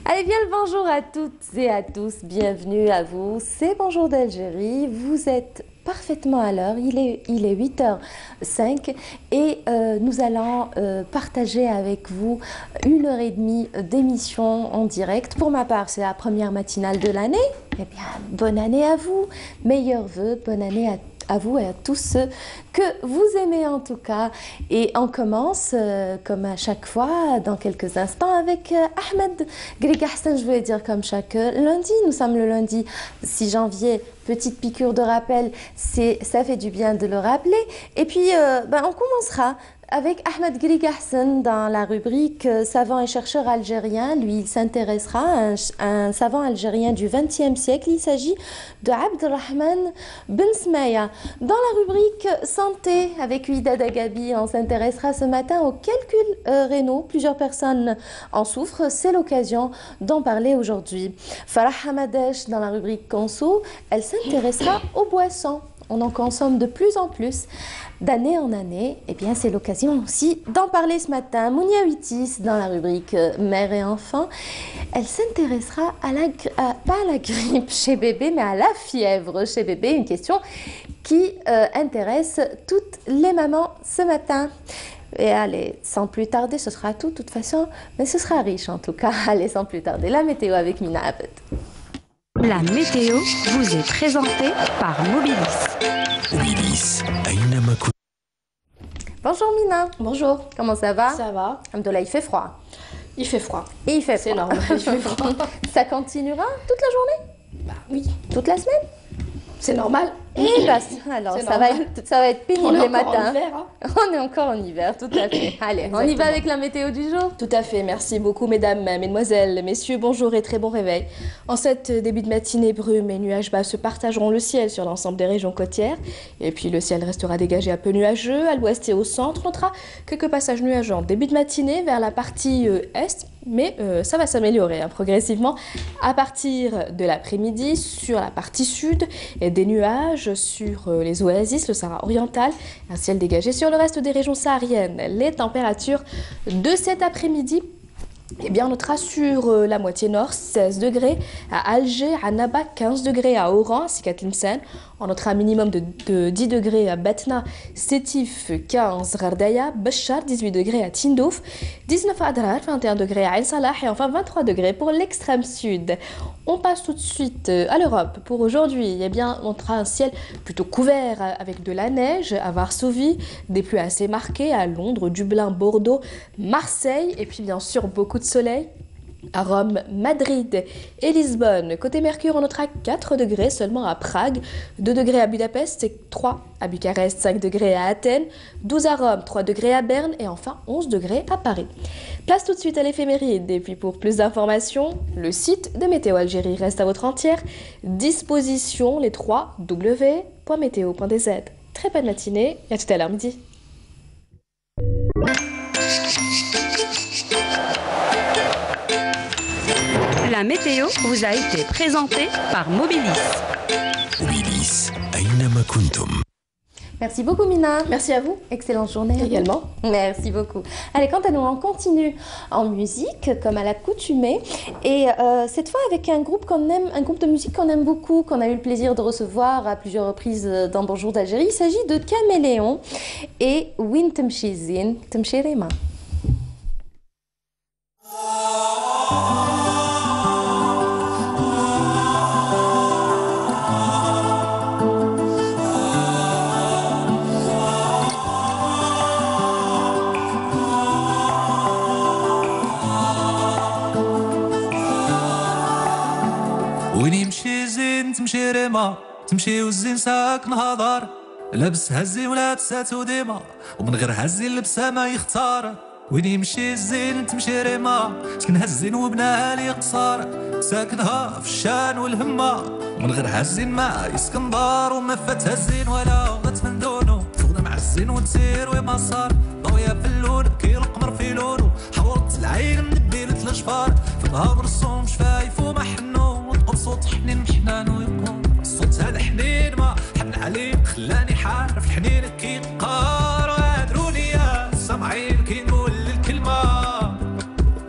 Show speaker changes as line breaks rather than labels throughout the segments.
Allez bien le bonjour à toutes et à tous, bienvenue à vous, c'est Bonjour d'Algérie, vous êtes parfaitement à l'heure, il est 8h05 et nous allons partager avec vous 1h30 d'émission en direct. Pour ma part, c'est la première matinale de l'année, eh bien bonne année à vous, meilleurs vœux, bonne année à vous et à tous ceux que vous aimez en tout cas. Et on commence comme à chaque fois dans quelques instants avec Ahmed Griga Hassan, je voulais dire comme chaque lundi. Nous sommes le lundi 6 janvier, petite piqûre de rappel, ça fait du bien de le rappeler. Et puis on commencera avec Ahmed Griga Hassan dans la rubrique savant et chercheur algérien. Lui, il s'intéressera à un savant algérien du XXe siècle. Il s'agit de Abdelrahman Ben Smaya. Dans la rubrique santé avec Ouida Dagabi, on s'intéressera ce matin aux calculs rénaux. Plusieurs personnes en souffrent. C'est l'occasion d'en parler aujourd'hui. Farah Hamadesh dans la rubrique conso, elle s'intéressera aux boissons. On en consomme de plus en plus, d'année en année. Et bien, c'est l'occasion aussi d'en parler ce matin. Mounia Huitis, dans la rubrique mère et enfant, elle s'intéressera pas à la grippe chez bébé, mais à la fièvre chez bébé. Une question qui intéresse toutes les mamans ce matin. Et allez, sans plus tarder, ce sera tout, de toute façon, mais ce sera riche en tout cas. Allez, sans plus tarder, la météo avec Mina Abed.
La météo vous est présentée par Mobilis.
Mobilis,
bonjour Mina.
Bonjour.
Comment ça va?
Ça va.
Alhamdoulilah, il fait froid.
Il fait froid.
Et il fait froid.
C'est normal, il fait froid.
Ça continuera toute la journée?
Bah oui.
Toute la semaine?
C'est normal.
Et bah, alors ça va être pénible les matins.
Hiver, hein.
On est encore en hiver, tout à fait. Allez,
Exactement.
on y va avec la météo du jour.
Tout à fait, merci beaucoup mesdames, mesdemoiselles, messieurs, bonjour et très bon réveil. En cette début de matinée, brumes et nuages bas se partageront le ciel sur l'ensemble des régions côtières. Et puis le ciel restera dégagé un peu nuageux, à l'ouest et au centre. On notera quelques passages nuageux en début de matinée vers la partie est, mais ça va s'améliorer progressivement à partir de l'après-midi sur la partie sud et des nuages sur les oasis, le Sahara oriental, un ciel dégagé sur le reste des régions sahariennes. Les températures de cet après-midi, eh bien, on notera sur la moitié nord 16 degrés, à Alger, à Naba 15 degrés, à Oran ainsi qu'à Tlemcen. On notera un minimum de 10 degrés à Batna, Sétif 15, Gardaya, Béchar 18 degrés à Tindouf, 19 à Adrar, 21 degrés à Ain Salah et enfin 23 degrés pour l'extrême sud. On passe tout de suite à l'Europe. Pour aujourd'hui, eh bien, on aura un ciel plutôt couvert avec de la neige à Varsovie, des pluies assez marquées à Londres, Dublin, Bordeaux, Marseille et puis bien sûr beaucoup de soleil à Rome, Madrid et Lisbonne. Côté Mercure, on notera 4 degrés seulement à Prague, 2 degrés à Budapest et 3 à Bucarest, 5 degrés à Athènes, 12 à Rome, 3 degrés à Berne et enfin 11 degrés à Paris. Place tout de suite à l'éphéméride et puis pour plus d'informations, le site de Météo Algérie reste à votre entière disposition, les 3 w.meteo.dz. Très bonne matinée et à tout à l'heure midi.
La météo vous a été présentée par Mobilis.
Mobilis, أينما كنتم.
Merci beaucoup Mina.
Merci à vous.
Excellente journée.
Également.
Merci beaucoup. Allez, quant à nous, on continue en musique comme à l'accoutumée et cette fois avec un groupe qu'on aime, un groupe de musique qu'on aime beaucoup, qu'on a eu le plaisir de recevoir à plusieurs reprises dans Bonjour d'Algérie. Il s'agit de Caméléon et Win Temchizin Temchirema.
وين يمشي زين تمشي ريما تمشي والزين ساكن هضار لابس هزي ولابساتو ديما ومن غير هزي لبسها ما يختار وين يمشي الزين تمشي ريما سكن هزين وبناها لي قصار ساكنها في الشان والهمة ومن غير هزين ما يسكن دار وما فات هزين ولا غات من دونو تخدم مع الزين وتسير وما صار ضويا في اللون كي القمر في لونو حورت العين من بيلة الجفار في النهار رسوم شفايف وما حنو صوت حنين محنان ويقوم الصوت هذا حنين ما حن عليه خلاني حارف الحنين كي قار وادروني يا سامعين كي نقول الكلمة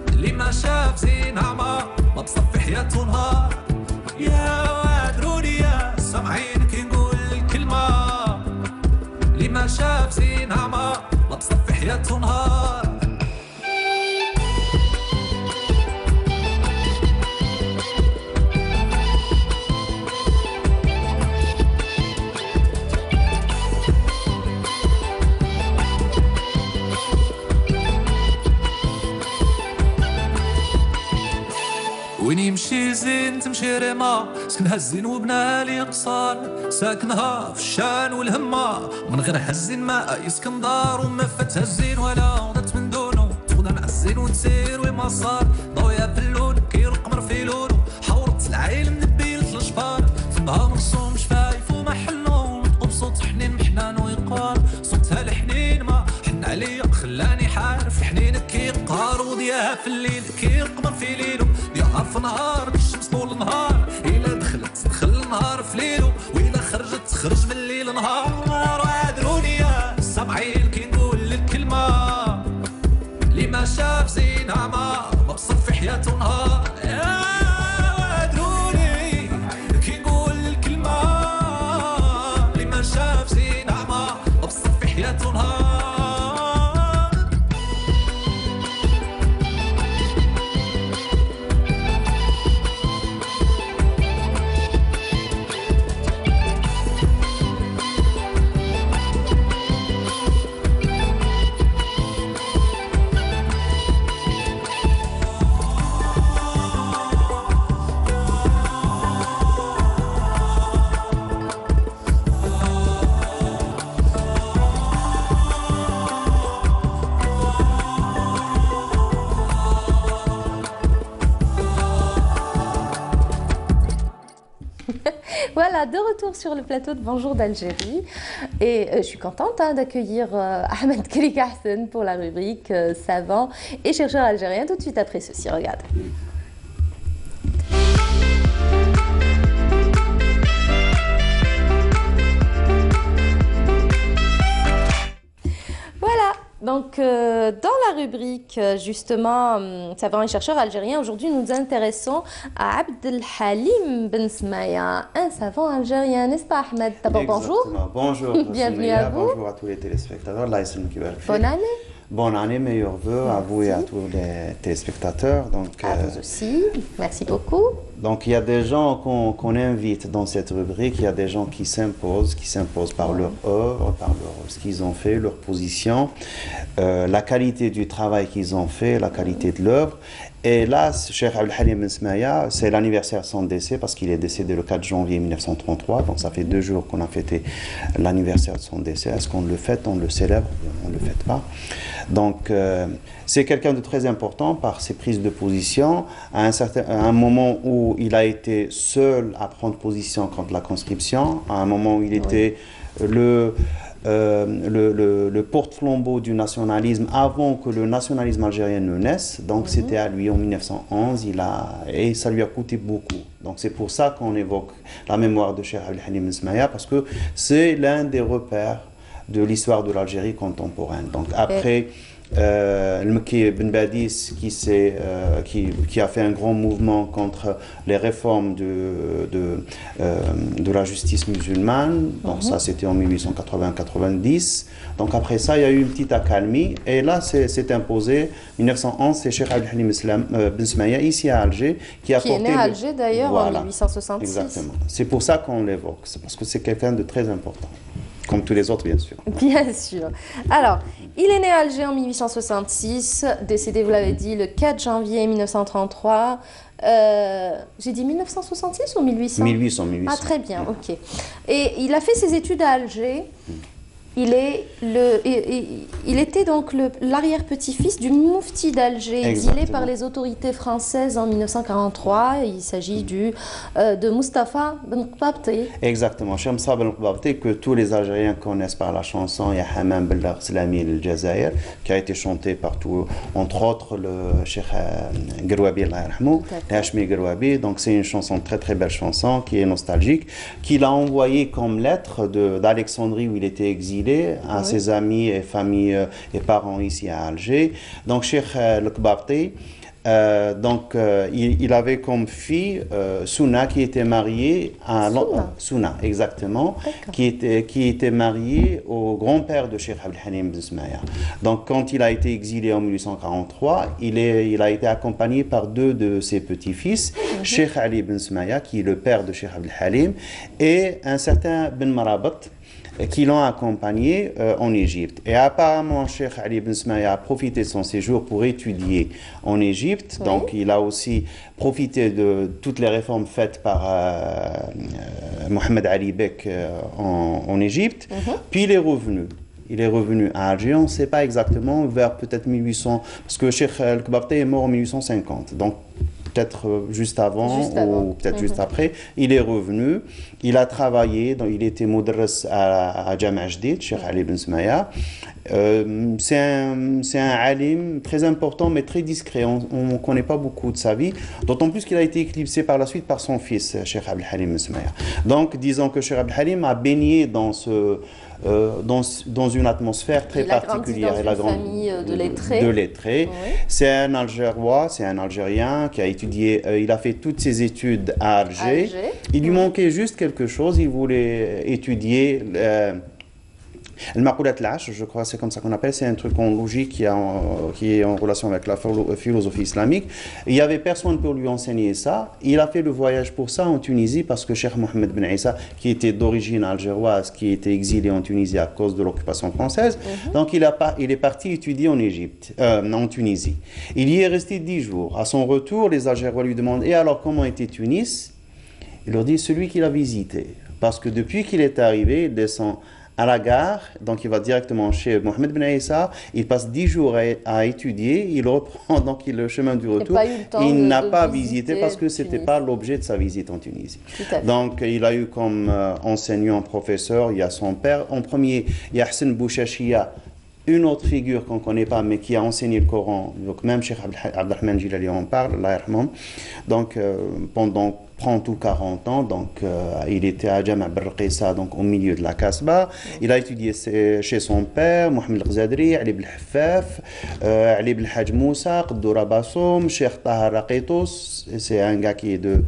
اللي ما شاف زينها ما يا ونهار يا وادروني يا سامعين كي نقول الكلمة اللي ما شاف زين عمى لا تصفي حياة ونهار. وين يمشي زين تمشي ريما سكنها الزين وبناها لي قصار ساكنها في الشان والهمة من غير هالزين ما يسكن دار وما فاتها الزين ولا وضت من دونه تغدى مع الزين وتسير وما صار ضويا في اللون كي القمر في لونه حورت العين من البيلت الجبار فمها مرسوم شفايف وما حلو نطقو بصوت حنين محنان ويقال صوتها الحنين ما حن عليا خلاني حارف حنين كي قهار وضياها في الليل كي القمر في ليلو في نهار الشمس طول النهار إلا دخلت دخل النهار في ليلو وإلا خرجت تخرج من الليل نهار. وادروني يا سامعين كي نقول الكلمة اللي ما شاف زين عمى مبسط في حياته نهار. وادروني كي نقول الكلمة اللي ما شاف زين عمى مبسط في حياته نهار.
Voilà, de retour sur le plateau de Bonjour d'Algérie. Et je suis contente d'accueillir Ahmed Kalik Ahsen pour la rubrique savant et chercheur algérien tout de suite après ceci. Regarde. Voilà. Donc, dans la rubrique, justement, savant et chercheur algérien, aujourd'hui, nous nous intéressons à Abdelhalim Ben Smaya, un savant algérien, n'est-ce pas, Ahmed? D'abord, bonjour.
Bonjour.
Bienvenue à vous.
Bonjour à tous les téléspectateurs.
Bonne année.
Bonne année, meilleurs vœux à vous et à tous les téléspectateurs. Donc,
à vous aussi. Merci beaucoup.
Donc, il y a des gens qu'on invite dans cette rubrique. Il y a des gens qui s'imposent par leur œuvre, par ce qu'ils ont fait, leur position, la qualité du travail qu'ils ont fait, la qualité de l'œuvre. Et là, Cheikh Abdelhalim Ben Smaya, c'est l'anniversaire de son décès parce qu'il est décédé le 4 janvier 1933. Donc, ça fait 2 jours qu'on a fêté l'anniversaire de son décès. Est-ce qu'on le fête, on le célèbre, on ne le fête pas? Donc, c'est quelqu'un de très important par ses prises de position. À un moment où il a été seul à prendre position contre la conscription, à un moment où il était le porte-flambeau du nationalisme avant que le nationalisme algérien ne naisse. Donc c'était à lui en 1911, et ça lui a coûté beaucoup. Donc c'est pour ça qu'on évoque la mémoire de Cheikh Abdelhalim Ben Smaya, parce que c'est l'un des repères de l'histoire de l'Algérie contemporaine. Donc après Mekki Ben Badis qui a fait un grand mouvement contre les réformes de la justice musulmane. Donc ça c'était en 1880-90. Donc après ça il y a eu une petite accalmie et là c'est imposé 1911, c'est Cheikh Abdelhalim Ben Smaya ici à Alger qui est né
à Alger d'ailleurs en 1866.
Exactement. C'est pour ça qu'on l'évoque, c'est parce que c'est quelqu'un de très important. Comme tous les autres, bien sûr.
Bien sûr. Alors, il est né à Alger en 1866, décédé, vous l'avez dit, le 4 janvier 1933. J'ai dit 1966 ou 1800
1800.
Ah, très bien, ok. Et il a fait ses études à Alger. Il était donc l'arrière-petit-fils du moufti d'Alger, exilé par les autorités françaises en 1943. Il s'agit de Mustapha Ben Qbabti.
Exactement, Cheikh Moussa Ben Qbabti, que tous les Algériens connaissent par la chanson Ya Hamam Bellar Slami al-Jazair, qui a été chantée par entre autres le Cheikh Gerwabi, Hachmi Gerwabi. Donc c'est une chanson, très très belle chanson, qui est nostalgique, qu'il a envoyée comme lettre d'Alexandrie où il était exilé à ses amis et familles et parents ici à Alger. Donc Cheikh Qbabti Il avait comme fille Souna qui était mariée à Souna, exactement, qui était mariée au grand-père de Cheikh Abdelhalim Ben Smaya. Donc quand il a été exilé en 1843, il a été accompagné par deux de ses petits-fils, Cheikh Ali Ben Smaya, qui est le père de Cheikh Abdelhalim, et un certain Ben Marabat, qui l'ont accompagné en Égypte. Et apparemment, Cheikh Ali Ben Smaya a profité de son séjour pour étudier en Égypte. Donc, il a aussi profité de toutes les réformes faites par Mohamed Ali Bek en Égypte. Puis, il est revenu. Il est revenu à Alger, on ne sait pas exactement, vers peut-être 1800, parce que Cheikh El-Kbabteh est mort en 1850. Donc, peut-être juste avant ou peut-être juste après, il est revenu, il a travaillé, donc il était modres à Jama' Jdid, Cheikh Ali Ben Smaya. C'est un alim très important mais très discret, on ne connaît pas beaucoup de sa vie, d'autant plus qu'il a été éclipsé par la suite par son fils, Cheikh Abdelhalim Ben Smaya. Donc disons que Cheikh Abdelhalim a baigné dans une atmosphère très particulière.
Il a grandi dans une famille de lettrés.
Oui. C'est un Algérois, c'est un Algérien qui a étudié, il a fait toutes ses études à Alger. Il lui manquait juste quelque chose, il voulait étudier le Maqoulat al-Ash, je crois, c'est comme ça qu'on appelle, c'est un truc en logique qui est en relation avec la philosophie islamique. Il n'y avait personne pour lui enseigner ça. Il a fait le voyage pour ça en Tunisie parce que Cheikh Mohamed Ben Issa, qui était d'origine algéroise, qui était exilé en Tunisie à cause de l'occupation française, donc il est parti étudier en Tunisie. Il y est resté 10 jours. À son retour, les Algérois lui demandent « Et alors, comment était Tunis ?» Il leur dit « Celui qu'il a visité. » Parce que depuis qu'il est arrivé, il descend à la gare, donc il va directement chez Mohamed Ben Issa, il passe 10 jours à étudier, il reprend donc le chemin du retour. Il n'a pas visité parce que ce n'était pas l'objet de sa visite en Tunisie. Donc il a eu comme enseignant, professeur, il y a son père. En premier, il y a Hassan Bouchachia, une autre figure qu'on ne connaît pas, mais qui a enseigné le Coran. Donc même Cheikh Abdelrahman Jilali en parle, donc pendant 30 ou 40 ans, donc il était à Jama' Berqissa, donc au milieu de la Kasbah. Il a étudié chez son père, Mohamed Al-Ghazadri, Ali Ibn Haffaf, Ali Ibn Hajj Moussa, Qaddoura Bassoum, Cheikh Tahar Raqitous, c'est un gars qui est de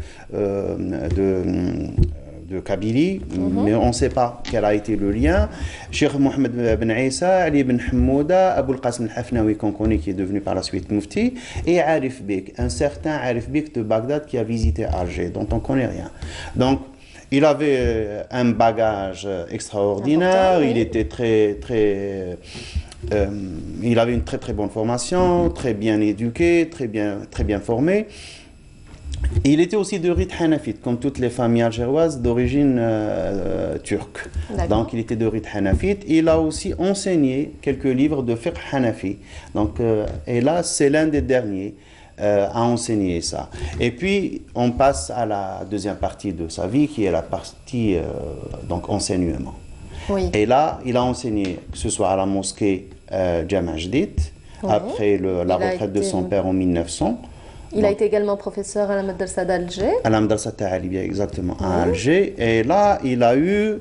Kabylie, mais on ne sait pas quel a été le lien. Cheikh Mohamed Ben Issa, Ali Ben Hamouda, Aboul Qasim Al-Hafnawi qu'on connaît, qui est devenu par la suite Mufti, et Arif Bek, un certain Arif Bek de Bagdad qui a visité Alger, dont on ne connaît rien. Donc, il avait un bagage extraordinaire, il était il avait une très très bonne formation, très bien éduqué, très bien formé. Il était aussi de rite hanafite, comme toutes les familles algéroises d'origine turque. Donc il était de rite hanafite. Il a aussi enseigné quelques livres de fiqh hanafi. Donc, et là, c'est l'un des derniers à enseigner ça. Et puis, on passe à la deuxième partie de sa vie, qui est la partie donc enseignement. Et là, il a enseigné, que ce soit à la mosquée Jama' Jdid, après la retraite de son père en 1900.
Il a été également professeur à la Madrasa d'Alger.
À la Madrasa Ta'alibia, exactement, à Alger. Et là, il a eu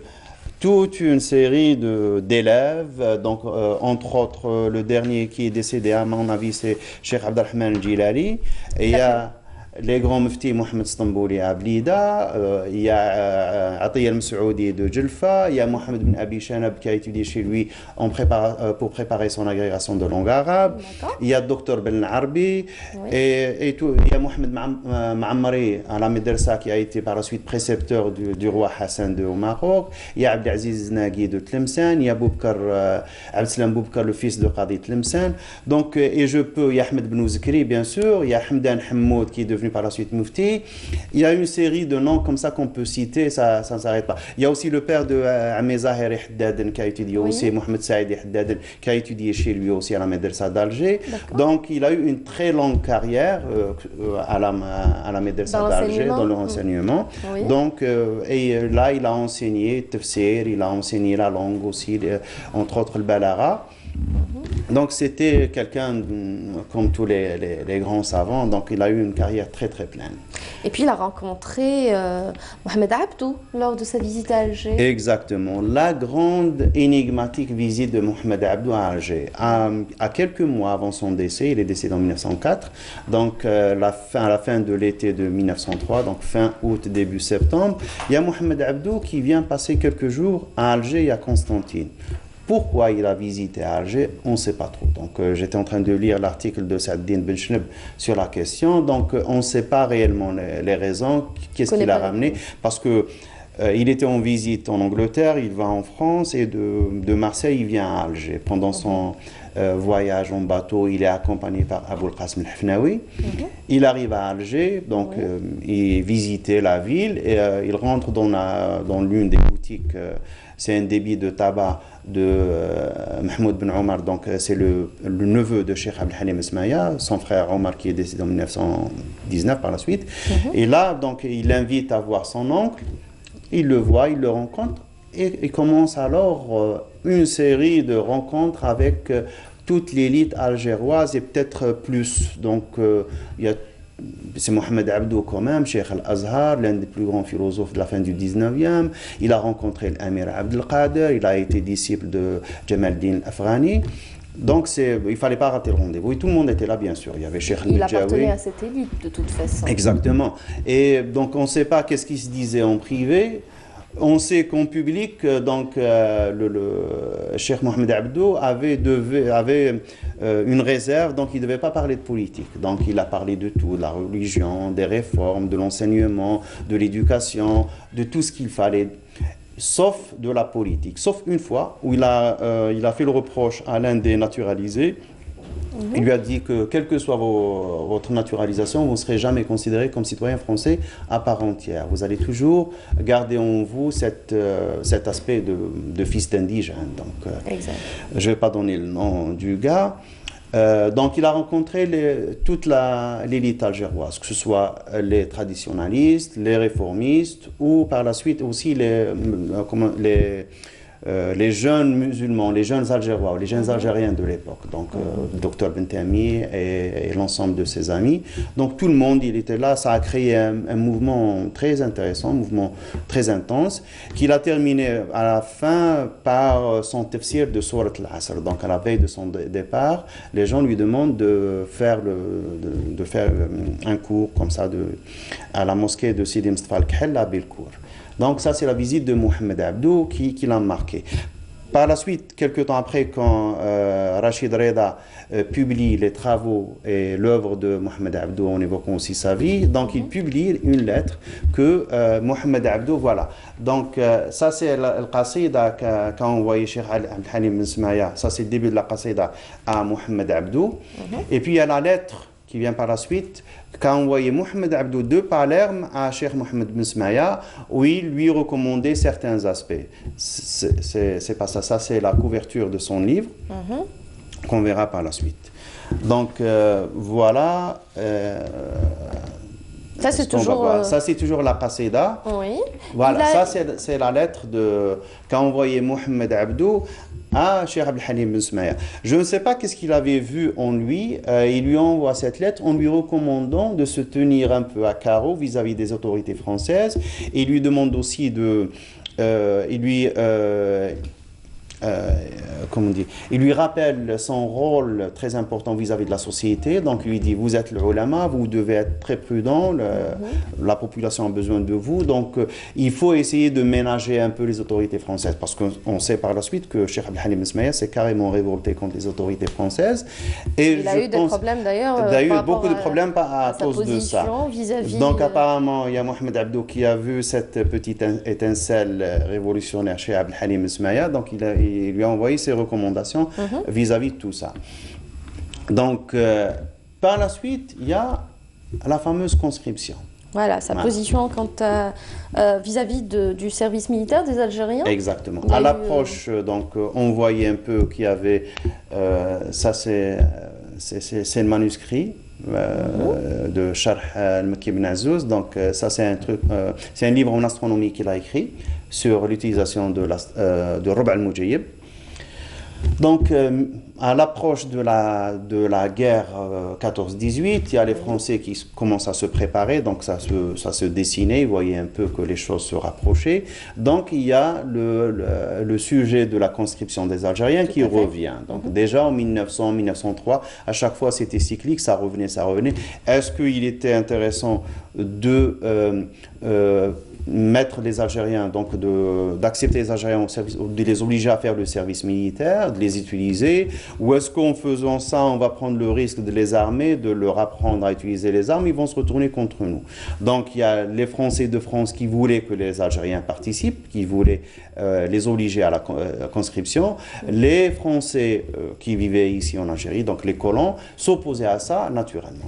toute une série d'élèves, donc entre autres, le dernier qui est décédé, à mon avis, c'est Cheikh Abdelrahman Jilali. Et il y a les grands muftis Mohamed Stambouli à Blida, il y a Atiyah al-Msaoudi de Djelfa, il y a Mohamed Ben Abi Shanab qui a étudié chez lui pour préparer son agrégation de langue arabe, il y a Dr Ben Arbi, et tout, il y a Mohamed Ma'ammari à la Madrasa qui a été par la suite précepteur du roi Hassan au Maroc, il y a Abdelaziz Nagui de Tlemcen, il y a Abdeslam Boubkar, le fils de Qadi Tlemcen, donc, et il y a Ahmed Ben Ouzkri bien sûr, il y a Hamdan Hammoud qui est devenu par la suite Mufti. Il y a une série de noms comme ça qu'on peut citer, ça ne s'arrête pas. Il y a aussi le père de Amé Zahiri Haddaden qui a étudié aussi, Mohamed Saïdi Haddaden qui a étudié chez lui aussi à la Madrasa d'Alger. Donc il a eu une très longue carrière à la Madrasa d'Alger dans l'enseignement. Donc, et là il a enseigné Tafsir, il a enseigné la langue aussi, entre autres le Balara. Donc c'était quelqu'un comme tous les grands savants, donc il a eu une carrière très très pleine.
Et puis il a rencontré Mohamed Abdou lors de sa visite à Alger.
Exactement, la grande énigmatique visite de Mohamed Abdou à Alger. À quelques mois avant son décès, il est décédé en 1904, donc à la fin de l'été de 1903, donc fin août, début septembre, il y a Mohamed Abdou qui vient passer quelques jours à Alger et à Constantine. Pourquoi il a visité Alger, on ne sait pas trop. Donc j'étais en train de lire l'article de Saad-Din Ben Chneb sur la question. Donc on ne sait pas réellement les raisons, qu'est-ce qu'il a ramené. Parce que il était en visite en Angleterre, il va en France et de Marseille, il vient à Alger. Pendant son voyage en bateau, il est accompagné par Aboul Qasim al-Hafnaoui. Il arrive à Alger, donc il visitait la ville et il rentre dans l'une des boutiques. C'est un débit de tabac de Mahmoud Ben Omar, donc c'est le neveu de Cheikh Abdelhalim Ismaïa, son frère Omar qui est décédé en 1919 par la suite. Et là, donc, il l'invite à voir son oncle, il le voit, il le rencontre, et il commence alors une série de rencontres avec toute l'élite algéroise et peut-être plus. Donc, c'est Mohamed Abdou quand même, Cheikh Al-Azhar, l'un des plus grands philosophes de la fin du 19e. Il a rencontré l'Amir Abdelkader, il a été disciple de Jamal Din Afghani. Donc il ne fallait pas rater le rendez-vous. Et tout le monde était là, bien sûr. Il y avait Cheikh
Il appartenait à cette élite, de toute façon.
Exactement. Et donc on ne sait pas qu'est-ce qui se disait en privé. On sait qu'en public, donc, le Cheikh Mohamed Abdou avait une réserve, donc il ne devait pas parler de politique. Donc il a parlé de tout, de la religion, des réformes, de l'enseignement, de l'éducation, de tout ce qu'il fallait, sauf de la politique. Sauf une fois où il a fait le reproche à l'un des naturalisés. Il lui a dit que, quelle que soit votre naturalisation, vous ne serez jamais considéré comme citoyen français à part entière. Vous allez toujours garder en vous cet aspect de fils d'indigène. Donc, je ne vais pas donner le nom du gars. Donc, il a rencontré toute l'élite algéroise, que ce soit les traditionalistes, les réformistes, ou par la suite aussi les jeunes musulmans, les jeunes algérois, les jeunes algériens de l'époque, donc Dr Bentami et l'ensemble de ses amis. Donc tout le monde, il était là, ça a créé un mouvement très intéressant, un mouvement très intense, qu'il a terminé à la fin par son tafsir de Surat al-Asr. Donc à la veille de son départ, les gens lui demandent de faire un cours comme ça à la mosquée de Sidi Mustafa al-Khel à Bilkour. Donc ça, c'est la visite de Mohamed Abdou qui l'a marqué. Par la suite, quelques temps après, quand Rachid Reda publie les travaux et l'œuvre de Mohamed Abdou en évoquant aussi sa vie, donc il publie une lettre que Mohamed Abdou, voilà. Donc ça, c'est le qasida qu'a envoyé Cheikh Abdelhalim Ismaïa. Ça, c'est le début de la qasida à Mohamed Abdou. Et puis il y a la lettre qui vient par la suite, qu'a envoyé Mohamed Abdou de Palerme à Cheikh Mohamed Ben Ismaïa, où il lui recommandait certains aspects. C'est pas ça, ça c'est la couverture de son livre, qu'on verra par la suite. Donc voilà.
Ça c'est toujours.
Ça c'est toujours la qasida.
Oui.
Voilà, ça c'est la lettre qu'a envoyé Mohamed Abdou à Cheikh Abdelhalim Ben Ismaïa. Je ne sais pas qu'est-ce qu'il avait vu en lui. Il lui envoie cette lettre en lui recommandant de se tenir un peu à carreau vis-à-vis des autorités françaises. Et il lui demande aussi comment dire, il lui rappelle son rôle très important vis-à-vis de la société. Donc il lui dit, vous êtes le ulama, vous devez être très prudent, la population a besoin de vous, donc il faut essayer de ménager un peu les autorités françaises, parce qu'on sait par la suite que Cheikh Abdelhalim Ismaïa s'est carrément révolté contre les autorités françaises. Et
il a eu des problèmes d'ailleurs.
Il a eu beaucoup de problèmes à cause de ça. Donc apparemment, il y a Mohamed Abdou qui a vu cette petite étincelle révolutionnaire chez Abdelhalim Ismaïa, donc il lui a envoyé ses recommandations vis-à-vis de tout ça. Donc, par la suite, il y a la fameuse conscription.
Voilà, sa position vis-à-vis du service militaire des Algériens.
Exactement. À l'approche, donc, on voyait un peu qu'il y avait... ça, c'est le manuscrit de Sharh al-Makki ibn Azouz. Donc, ça, c'est un livre en astronomie qu'il a écrit sur l'utilisation de Rub' al-Mujayib. Donc, à l'approche de la guerre 14-18, il y a les Français qui commencent à se préparer, donc ça se dessinait, ils voyaient un peu que les choses se rapprochaient. Donc, il y a le sujet de la conscription des Algériens qui revient. Donc, déjà en 1900, 1903, à chaque fois c'était cyclique, ça revenait, ça revenait. Est-ce qu'il était intéressant de mettre les Algériens, donc d'accepter les Algériens au service, de les obliger à faire le service militaire, de les utiliser, ou est-ce qu'en faisant ça, on va prendre le risque de les armer, de leur apprendre à utiliser les armes, ils vont se retourner contre nous. Donc il y a les Français de France qui voulaient que les Algériens participent, qui voulaient les obliger à la conscription. Les Français qui vivaient ici en Algérie, donc les colons, s'opposaient à ça naturellement.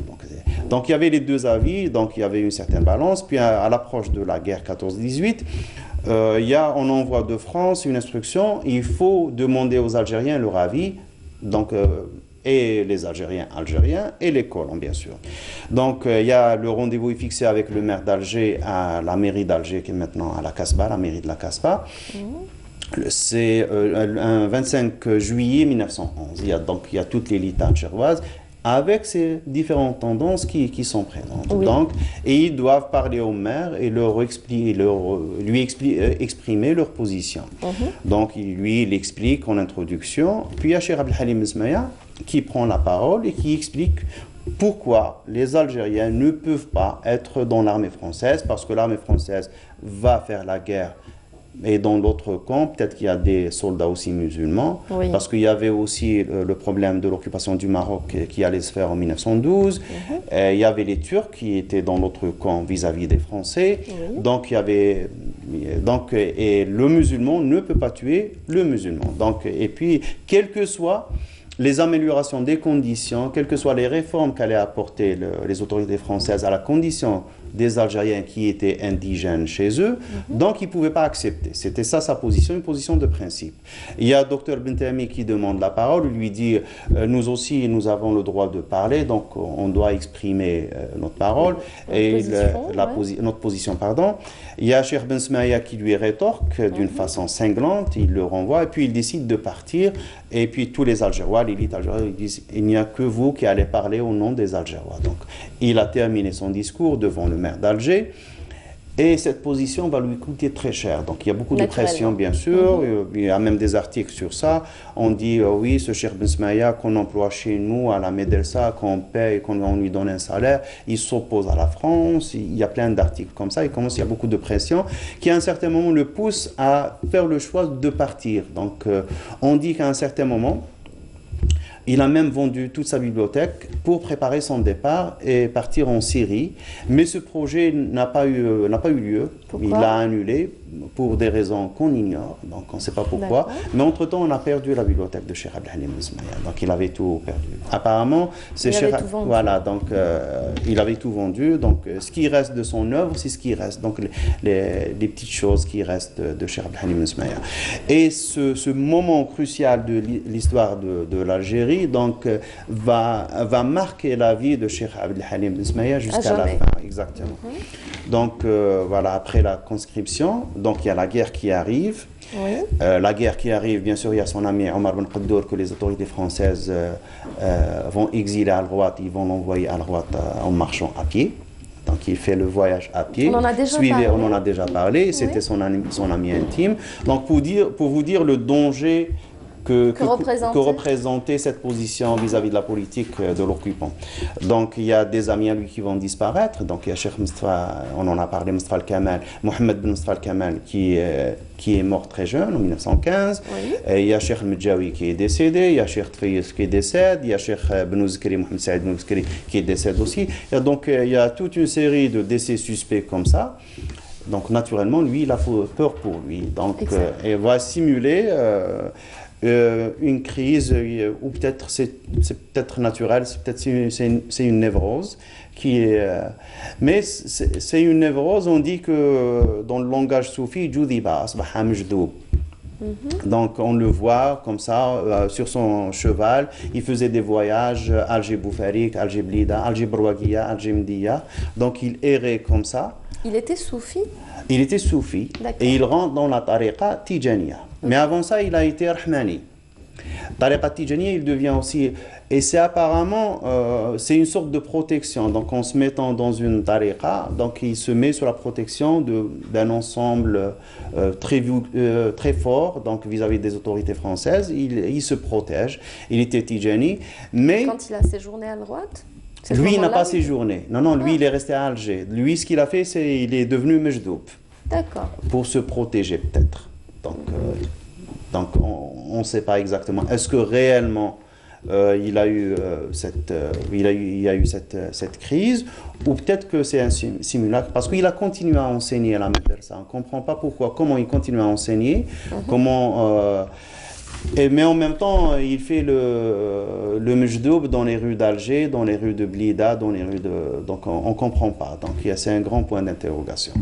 Donc il y avait les deux avis, donc il y avait une certaine balance. Puis à l'approche de la guerre 14-18, on envoie de France une instruction, il faut demander aux Algériens leur avis, donc, et les Algériens et les colons bien sûr. Donc le rendez-vous est fixé avec le maire d'Alger à la mairie d'Alger qui est maintenant à la Casbah, la mairie de la Casbah. C'est un 25 juillet 1911. Il y a toute l'élite algéroise avec ces différentes tendances qui sont présentes. Oui. Donc, et ils doivent parler au maire et lui exprimer leur position. Donc, il explique en introduction. Puis, il y a Cheikh Abdelhalim Ismaïa qui prend la parole et qui explique pourquoi les Algériens ne peuvent pas être dans l'armée française, parce que l'armée française va faire la guerre. Et dans l'autre camp, peut-être qu'il y a des soldats aussi musulmans, oui. Parce qu'il y avait aussi le problème de l'occupation du Maroc qui allait se faire en 1912. Il y avait les Turcs qui étaient dans l'autre camp vis-à-vis des Français. Oui. Donc, et le musulman ne peut pas tuer le musulman. Donc, et puis, quelles que soient les améliorations des conditions, quelles que soient les réformes qu'allaient apporter les autorités françaises à la condition des Algériens qui étaient indigènes chez eux, donc ils ne pouvaient pas accepter. C'était ça sa position, une position de principe. Il y a Dr Bentami qui demande la parole, il lui dit nous aussi nous avons le droit de parler, donc on doit exprimer notre parole, notre position, pardon. Il y a Cheikh Ben Smaïa qui lui rétorque d'une façon cinglante, il le renvoie et puis il décide de partir. Et puis tous les Algérois, l'élite algérienne, ils disent il n'y a que vous qui allez parler au nom des Algérois. Donc il a terminé son discours devant le maire d'Alger. Et cette position va lui coûter très cher. Donc il y a beaucoup de pression, bien sûr. Il y a même des articles sur ça. On dit, oui, ce Cheikh Ben Smaïa qu'on emploie chez nous à la Médelsa, qu'on paye, qu'on lui donne un salaire, il s'oppose à la France. Il y a plein d'articles comme ça. Il y a beaucoup de pression qui, à un certain moment, le pousse à faire le choix de partir. Donc on dit qu'à un certain moment, il a même vendu toute sa bibliothèque pour préparer son départ et partir en Syrie. Mais ce projet n'a pas eu lieu. Pourquoi? Il l'a annulé pour des raisons qu'on ignore, donc on ne sait pas pourquoi. Mais entre-temps, on a perdu la bibliothèque de Cheikh Abdelhalim Ismaïa. Donc il avait tout perdu. Apparemment, c'est Cheikh... Voilà, donc il avait tout vendu. Donc ce qui reste de son œuvre, c'est ce qui reste. Donc les petites choses qui restent de Cheikh Abdelhalim Ismaïa. Et ce moment crucial de l'histoire de l'Algérie, donc va marquer la vie de Cheikh Abdelhalim Ismaïa jusqu'à la fin. Exactement. Donc voilà, après la conscription, donc il y a la guerre qui arrive. Oui. La guerre qui arrive, bien sûr, il y a son ami Omar Ben Khaddour que les autorités françaises vont exiler à Al-Rouat, ils vont l'envoyer à Al-Rouat en marchant à pied. Donc il fait le voyage à pied.
On en a déjà parlé.
On en a déjà parlé, oui. C'était son ami intime. Donc pour vous dire le danger que représentait cette position vis-à-vis de la politique de l'occupant. Donc il y a des amis à lui qui vont disparaître. Donc il y a Cheikh Mustafa, on en a parlé, Mustafa Al-Kamal, Mohamed Ben Mustafa Al-Kamal qui est mort très jeune, en 1915. Oui. Et il y a Cheikh Al-Medjawi qui est décédé, il y a Cheikh Tfayez qui décède, il y a Cheikh Ben Ouzkri, Mohamed Saïd Ben Ouzkri qui décède aussi. Et donc il y a toute une série de décès suspects comme ça. Donc naturellement, lui, il a peur pour lui. Donc il va simuler une crise, ou peut-être c'est peut-être naturel, c'est une névrose qui est... mais c'est une névrose, on dit que dans le langage soufi, Djoudiba, asbaha majdoub. Donc on le voit comme ça sur son cheval, il faisait des voyages Alger Boufarik, Alger Blida, Alger Brouaguia, Alger Mdia, donc il errait comme ça.
Il était soufi?
Il était soufi et il rentre dans la tariqa Tijaniya. Mais avant ça, il a été Rahmani. Tariqa Tijani, il devient aussi, et c'est apparemment, c'est une sorte de protection. Donc en se mettant dans une tariqa, donc il se met sur la protection d'un ensemble très fort, donc vis-à-vis des autorités françaises. Il se protège. Il était Tijani, mais
quand il a séjourné à droite,
lui, il n'a pas séjourné. Non, lui, il est resté à Alger. Lui, ce qu'il a fait, c'est qu'il est devenu Mejdoub.
D'accord.
Pour se protéger, peut-être. Donc on ne sait pas exactement. Est-ce que réellement il y a eu cette crise, ou peut-être que c'est un simulacre, parce qu'il a continué à enseigner à la madrasa. On ne comprend pas comment il continue à enseigner, mais en même temps, il fait le Mejdoub dans les rues d'Alger, dans les rues de Blida, dans les rues de... Donc on ne comprend pas. Donc c'est un grand point d'interrogation.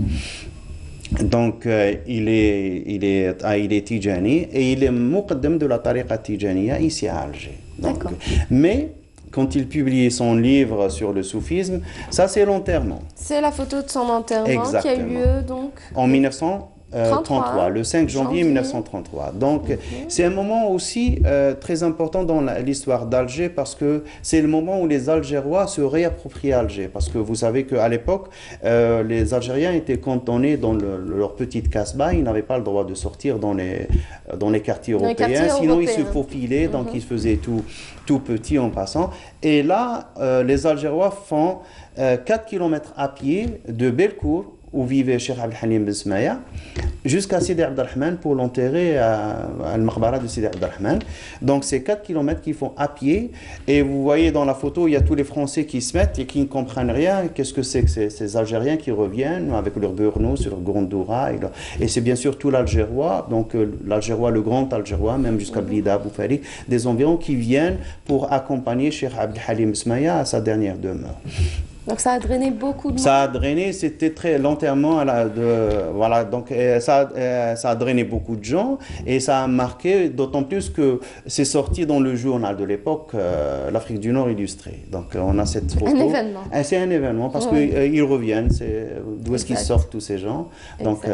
Donc il est Tijani et il est muqaddam de la tariqa Tijaniya ici à Alger. Donc, mais quand il publie son livre sur le soufisme, ça c'est l'enterrement.
C'est la photo de son enterrement qui a eu lieu donc
en 1933, le 5 janvier 1933. Donc, c'est un moment aussi très important dans l'histoire d'Alger, parce que c'est le moment où les Algérois se réapproprient Alger. Parce que vous savez qu'à l'époque, les Algériens étaient cantonnés dans leur petite casbah, ils n'avaient pas le droit de sortir dans les quartiers européens, sinon ils se faufilaient, donc ils se faisaient tout petit en passant. Et là, les Algérois font 4 km à pied de Belcourt, où vivait Cheikh Abdelhalim Ben Smaya, jusqu'à Sidi Abdelrahman pour l'enterrer à Al-Maqbara de Sidi Abdelrahman. Donc c'est 4 km qu'ils font à pied, et vous voyez dans la photo, il y a tous les Français qui se mettent et qui ne comprennent rien. Qu'est-ce que c'est que ces Algériens qui reviennent avec leur burnous sur leur Gondoura, et c'est bien sûr tout l'Algérois, donc l'Algérois, le grand Algérois, même jusqu'à Blida, Boufarik, des environs qui viennent pour accompagner Cheikh Abdelhalim Ben Smaya à sa dernière demeure.
Donc ça a drainé beaucoup de monde.
Ça a drainé, c'était très l'enterrement voilà, donc ça a drainé beaucoup de gens, et ça a marqué, d'autant plus que c'est sorti dans le journal de l'époque, l'Afrique du Nord illustrée. Donc on a cette photo.
Un événement.
C'est un événement parce qu'ils reviennent, d'où est-ce qu'ils sortent tous ces gens. Donc,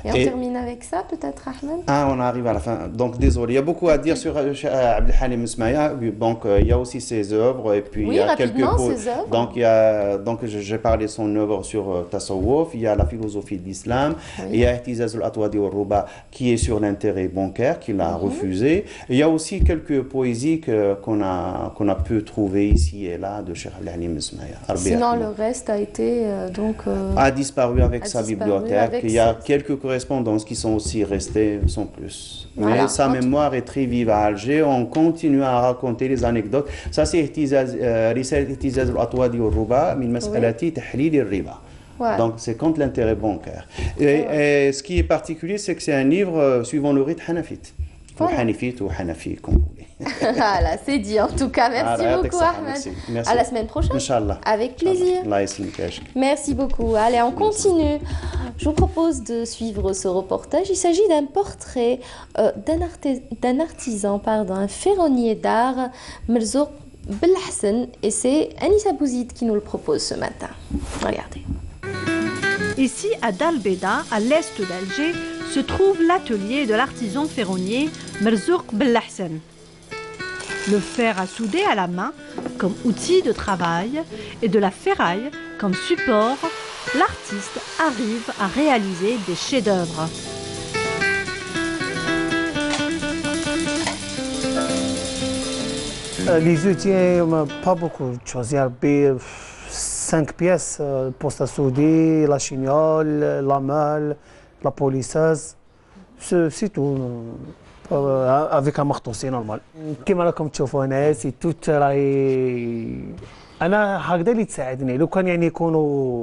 et on termine avec ça peut-être, Ahmed?
On arrive à la fin. Donc désolé, il y a beaucoup à dire sur Abdelhalim Ben Smaya. Donc il y a aussi ses œuvres, et puis il y a quelques
ses œuvres.
Donc j'ai parlé de son œuvre sur Tasawwuf, il y a la philosophie de l'islam, il y a Ihtizaz al-Atwadi wal-Ruba qui est sur l'intérêt bancaire, qu'il a refusé. Il y a aussi quelques poésies qu'on a pu trouver ici et là de Cheikh Abdelhalim Ben Smaya.
Sinon le reste a été
a disparu avec sa bibliothèque. Il y a quelques correspondances qui sont aussi restées, sans plus. Mais sa mémoire est très vive à Alger. On continue à raconter les anecdotes. Ça c'est Ihtizaz al-Atwadi wal-Ruba min mas'alati tahlil al-riba. Donc c'est contre l'intérêt bancaire. Et ce qui est particulier, c'est que c'est un livre suivant le rite hanafite. Ou hanifite ou hanafi, comme vous voulez.
Voilà, c'est dit en tout cas. Merci beaucoup, Ahmed.
Merci.
À la semaine prochaine.
Inch'Allah.
Avec plaisir. Merci beaucoup. Allez, on continue. Je vous propose de suivre ce reportage. Il s'agit d'un portrait d'un artisan, un ferronnier d'art, Merzouk Belhassan, et c'est Anissa Bouzid qui nous le propose ce matin. Regardez.
Ici, à Dalbeda, à l'est d'Alger, se trouve l'atelier de l'artisan ferronnier Merzouk Belhassan. Le fer à souder à la main comme outil de travail et de la ferraille comme support, l'artiste arrive à réaliser des chefs-d'œuvre.
Les outils, pas beaucoup de choses. Il y a 5 pièces, poste à souder, la chignole, la meule, la polisseuse. C'est tout. Avec un marteau, c'est normal. كما راكم تشوفوا هنا سي توت راهي انا هكذا اللي تساعدني لو كان يعني يكونوا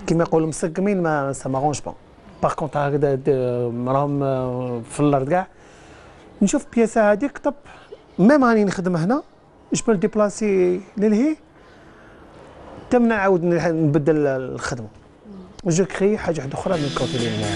كما يقولوا مسقمين ما ماغونش با باغ كونت هكذا راهم في الارض كاع نشوف بياسه هذيك طب ميم راني نخدم هنا جو ديبلاسي للهي تم نعاود نبدل الخدمه جو كري حاجه واحده اخرى من كوتي هنا.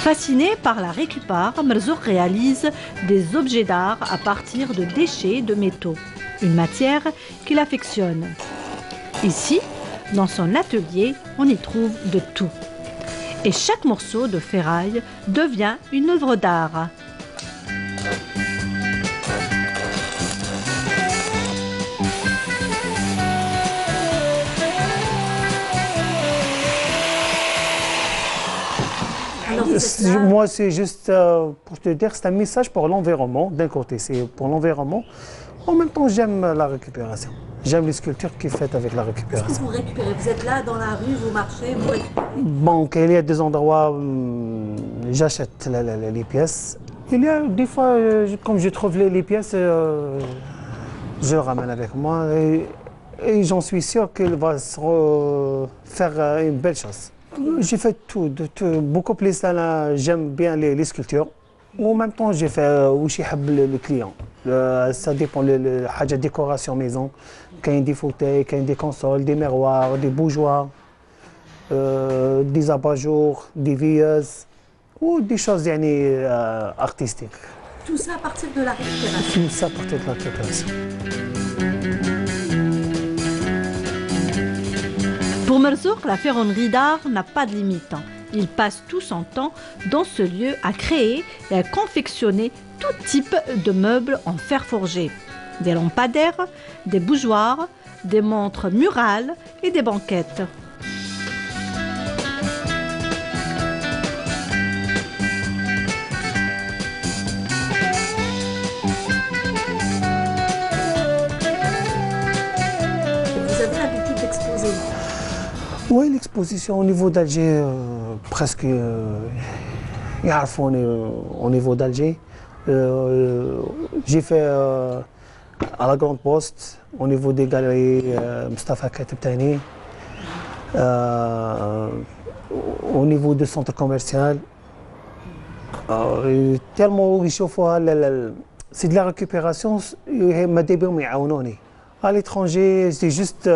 Fasciné par la récupare, Merzouk réalise des objets d'art à partir de déchets de métaux, une matière qu'il affectionne. Ici, Dans son atelier, on y trouve de tout. Et chaque morceau de ferraille devient une œuvre d'art.
Moi, c'est juste pour te dire, c'est un message pour l'environnement. D'un côté, c'est pour l'environnement. En même temps, j'aime la récupération. J'aime les sculptures qui sont faites avec la récupération.
Qu'est-ce que vous récupérez? Vous êtes là dans la rue, vous marchez, vous récupérez?
Bon, il y a des endroits où j'achète les pièces. Il y a des fois, comme je trouve les pièces, je les ramène avec moi et j'en suis sûr qu'il va se faire une belle chose. J'ai fait tout, beaucoup plus. J'aime bien les sculptures. En même temps, j'ai fait aussi le client. Ça dépend de la décoration maison. Quand il y a des fauteuils, quand il y a des consoles, des miroirs, des bougeoirs, des abat-jours, des veilleuses ou des choses artistiques.
Tout ça à partir de la récupération.
Tout ça à partir de la récupération.
Pour Merzouk, la ferronnerie d'art n'a pas de limite. Il passe tout son temps dans ce lieu à créer et à confectionner tout type de meubles en fer forgé. Des lampadaires, des bougeoirs, des montres murales et des banquettes.
Vous avez l'habitude d'exposer?
Oui, l'exposition au niveau d'Alger, presque, au niveau d'Alger. J'ai fait à la Grande Poste, au niveau des galeries Mustafa Katib Tani, au niveau du centre commercial. Tellement c'est de la récupération, à l'étranger, j'ai juste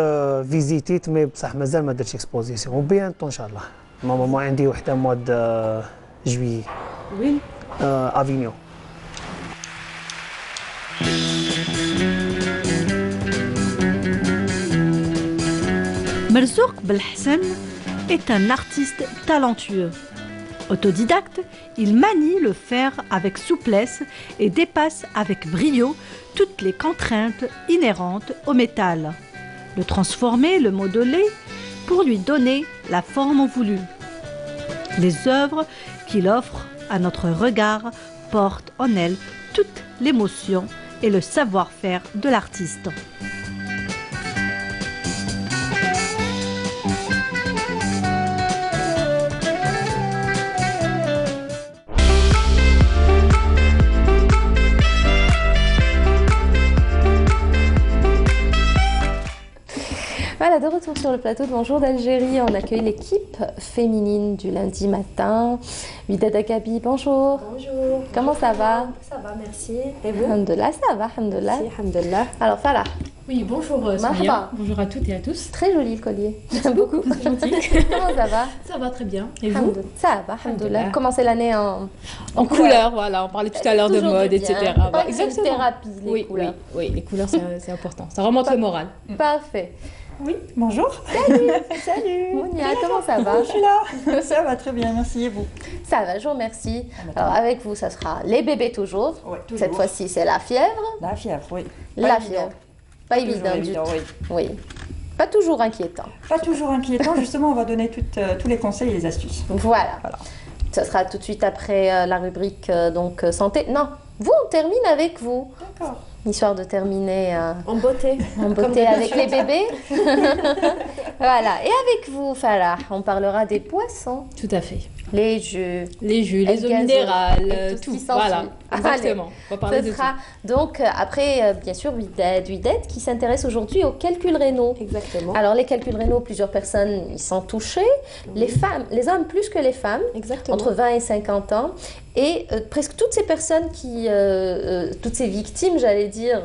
visité, mais بصح مازال ما درتش exposition. وبيانتو إن شاء الله. ماما عندي وحدة mois de juillet.
Oui.
Avignon.
Merzouk Belhassan est un artiste talentueux. Autodidacte, il manie le fer avec souplesse et dépasse avec brio toutes les contraintes inhérentes au métal. Le transformer, le modeler, pour lui donner la forme voulue. Les œuvres qu'il offre à notre regard portent en elles toute l'émotion et le savoir-faire de l'artiste.
Voilà, de retour sur le plateau de Bonjour d'Algérie, on accueille l'équipe féminine du lundi matin. Widad Akabi, bonjour.
Bonjour.
Comment ça va?
Ça va, merci. Et vous?
Alhamdulillah, ça va, alhamdulillah.
Merci, alhamdulillah.
Alors, Falah.
Oui, bonjour Sonia. Bonjour à toutes et à tous.
Très joli le collier.
Merci beaucoup, c'est gentil.
Comment ça va?
Ça va très bien. Et vous?
Ça va, alhamdulillah. Commencer l'année
en couleur, voilà. On parlait tout à l'heure de mode, etc.
Bah, exactement. Thérapie, les couleurs.
Oui, les couleurs, c'est important. Ça remonte le moral.
Parfait.
Oui, bonjour.
Salut.
Salut.
Mounia, comment ça va?
Je suis là. Ça va très bien, merci. Et vous?
Ça va, je vous remercie. Alors, avec vous, ça sera les bébés toujours.
Oui, toujours.
Cette fois-ci, c'est la fièvre.
La fièvre, oui.
La fièvre. Pas évident du tout. Oui. Pas toujours inquiétant.
Pas toujours inquiétant. Justement, on va donner tous les conseils et les astuces.
Voilà. Ça sera tout de suite après la rubrique donc santé. Non, vous, on termine avec vous.
D'accord.
Histoire de terminer
en beauté.
En beauté avec les bébés. Voilà. Et avec vous, Falah, on parlera des poissons.
Tout à fait.
Les jus,
les eaux minérales, tout. Voilà, exactement.
On va parler de ça. Donc, après, bien sûr, Widad qui s'intéresse aujourd'hui aux calculs rénaux.
Exactement.
Alors, les calculs rénaux, plusieurs personnes y sont touchées. Oui. Les hommes plus que les femmes.
Exactement.
Entre 20 et 50 ans. Et presque toutes ces personnes toutes ces victimes, j'allais dire,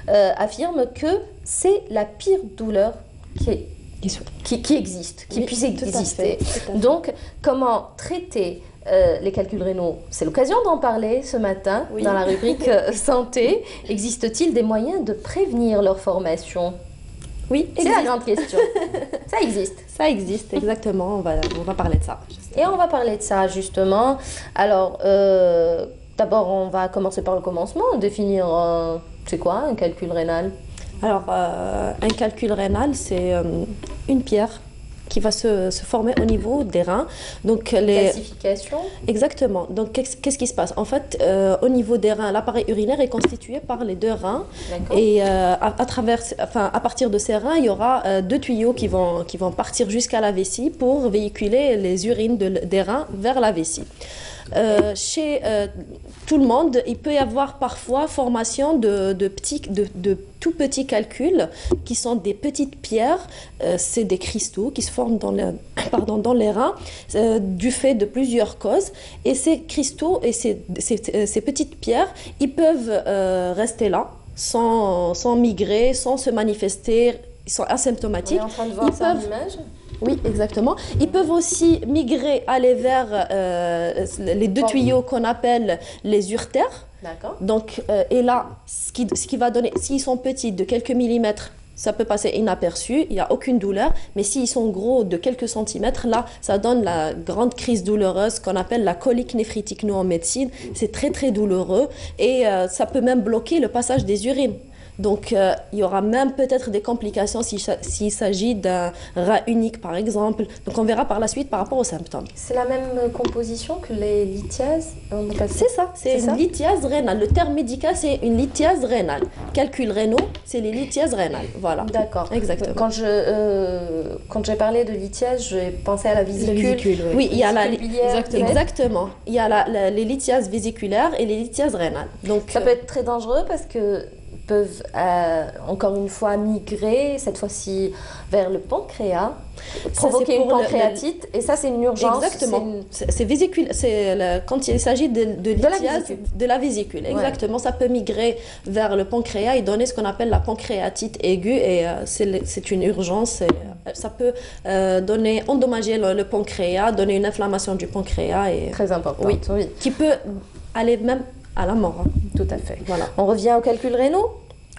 affirment que c'est la pire douleur qui existe, qui puisse exister. Donc, comment traiter les calculs rénaux? C'est l'occasion d'en parler ce matin dans la rubrique santé. Existe-t-il des moyens de prévenir leur formation?
Oui,
c'est la grande question. Ça existe.
Ça existe, exactement. On va parler de ça.
Et on va parler de ça, justement. Alors, d'abord, on va commencer par le commencement, définir, c'est quoi un calcul rénal?
Alors, un calcul rénal, c'est une pierre qui va se former au niveau des reins. Donc,
classification.
Exactement. Donc, qu'est-ce qui se passe? En fait, au niveau des reins, l'appareil urinaire est constitué par les deux reins. Et à partir de ces reins, il y aura deux tuyaux qui vont partir jusqu'à la vessie pour véhiculer les urines des reins vers la vessie. Chez tout le monde, il peut y avoir parfois formation de tout petits calculs qui sont des petites pierres, c'est des cristaux qui se forment dans les reins du fait de plusieurs causes. Et ces cristaux et ces petites pierres, ils peuvent rester là sans migrer, sans se manifester, ils sont asymptomatiques.
On est en train de voir ça en image.
Oui, exactement. Ils peuvent aussi migrer, aller vers les deux tuyaux qu'on appelle les uretères.
D'accord.
Donc, et là, ce qui va donner, s'ils sont petits, de quelques millimètres, ça peut passer inaperçu, il n'y a aucune douleur. Mais s'ils sont gros, de quelques centimètres, là, ça donne la grande crise douloureuse qu'on appelle la colique néphritique. Nous, en médecine, c'est très, très douloureux. Et ça peut même bloquer le passage des urines. Donc, il y aura même peut-être des complications s'il s'agit d'un rat unique, par exemple. Donc, on verra par la suite par rapport aux symptômes.
C'est la même composition que les lithiases?
C'est ça, c'est une lithiase rénale. Le terme médical, c'est une lithiase rénale. Calculs rénaux, c'est les lithiases rénales. Voilà.
D'accord.
Exactement.
Quand j'ai parlé de lithiase, j'ai pensé à la vésicule.
Oui, il y a
exactement.
Il y a les lithiases vésiculaires et les lithiases rénales. Donc,
ça peut être très dangereux parce que peuvent encore une fois migrer, cette fois-ci vers le pancréas, provoquer une pancréatite, et ça c'est une urgence.
Exactement. C'est vésicule, quand il s'agit de lithiase de la vésicule. Exactement, ouais. Ça peut migrer vers le pancréas et donner ce qu'on appelle la pancréatite aiguë, et c'est une urgence. Ça peut endommager le pancréas, donner une inflammation du pancréas.
Très important.
Oui, qui peut aller même à la mort.
Tout à fait. Voilà. On revient aux calculs rénaux.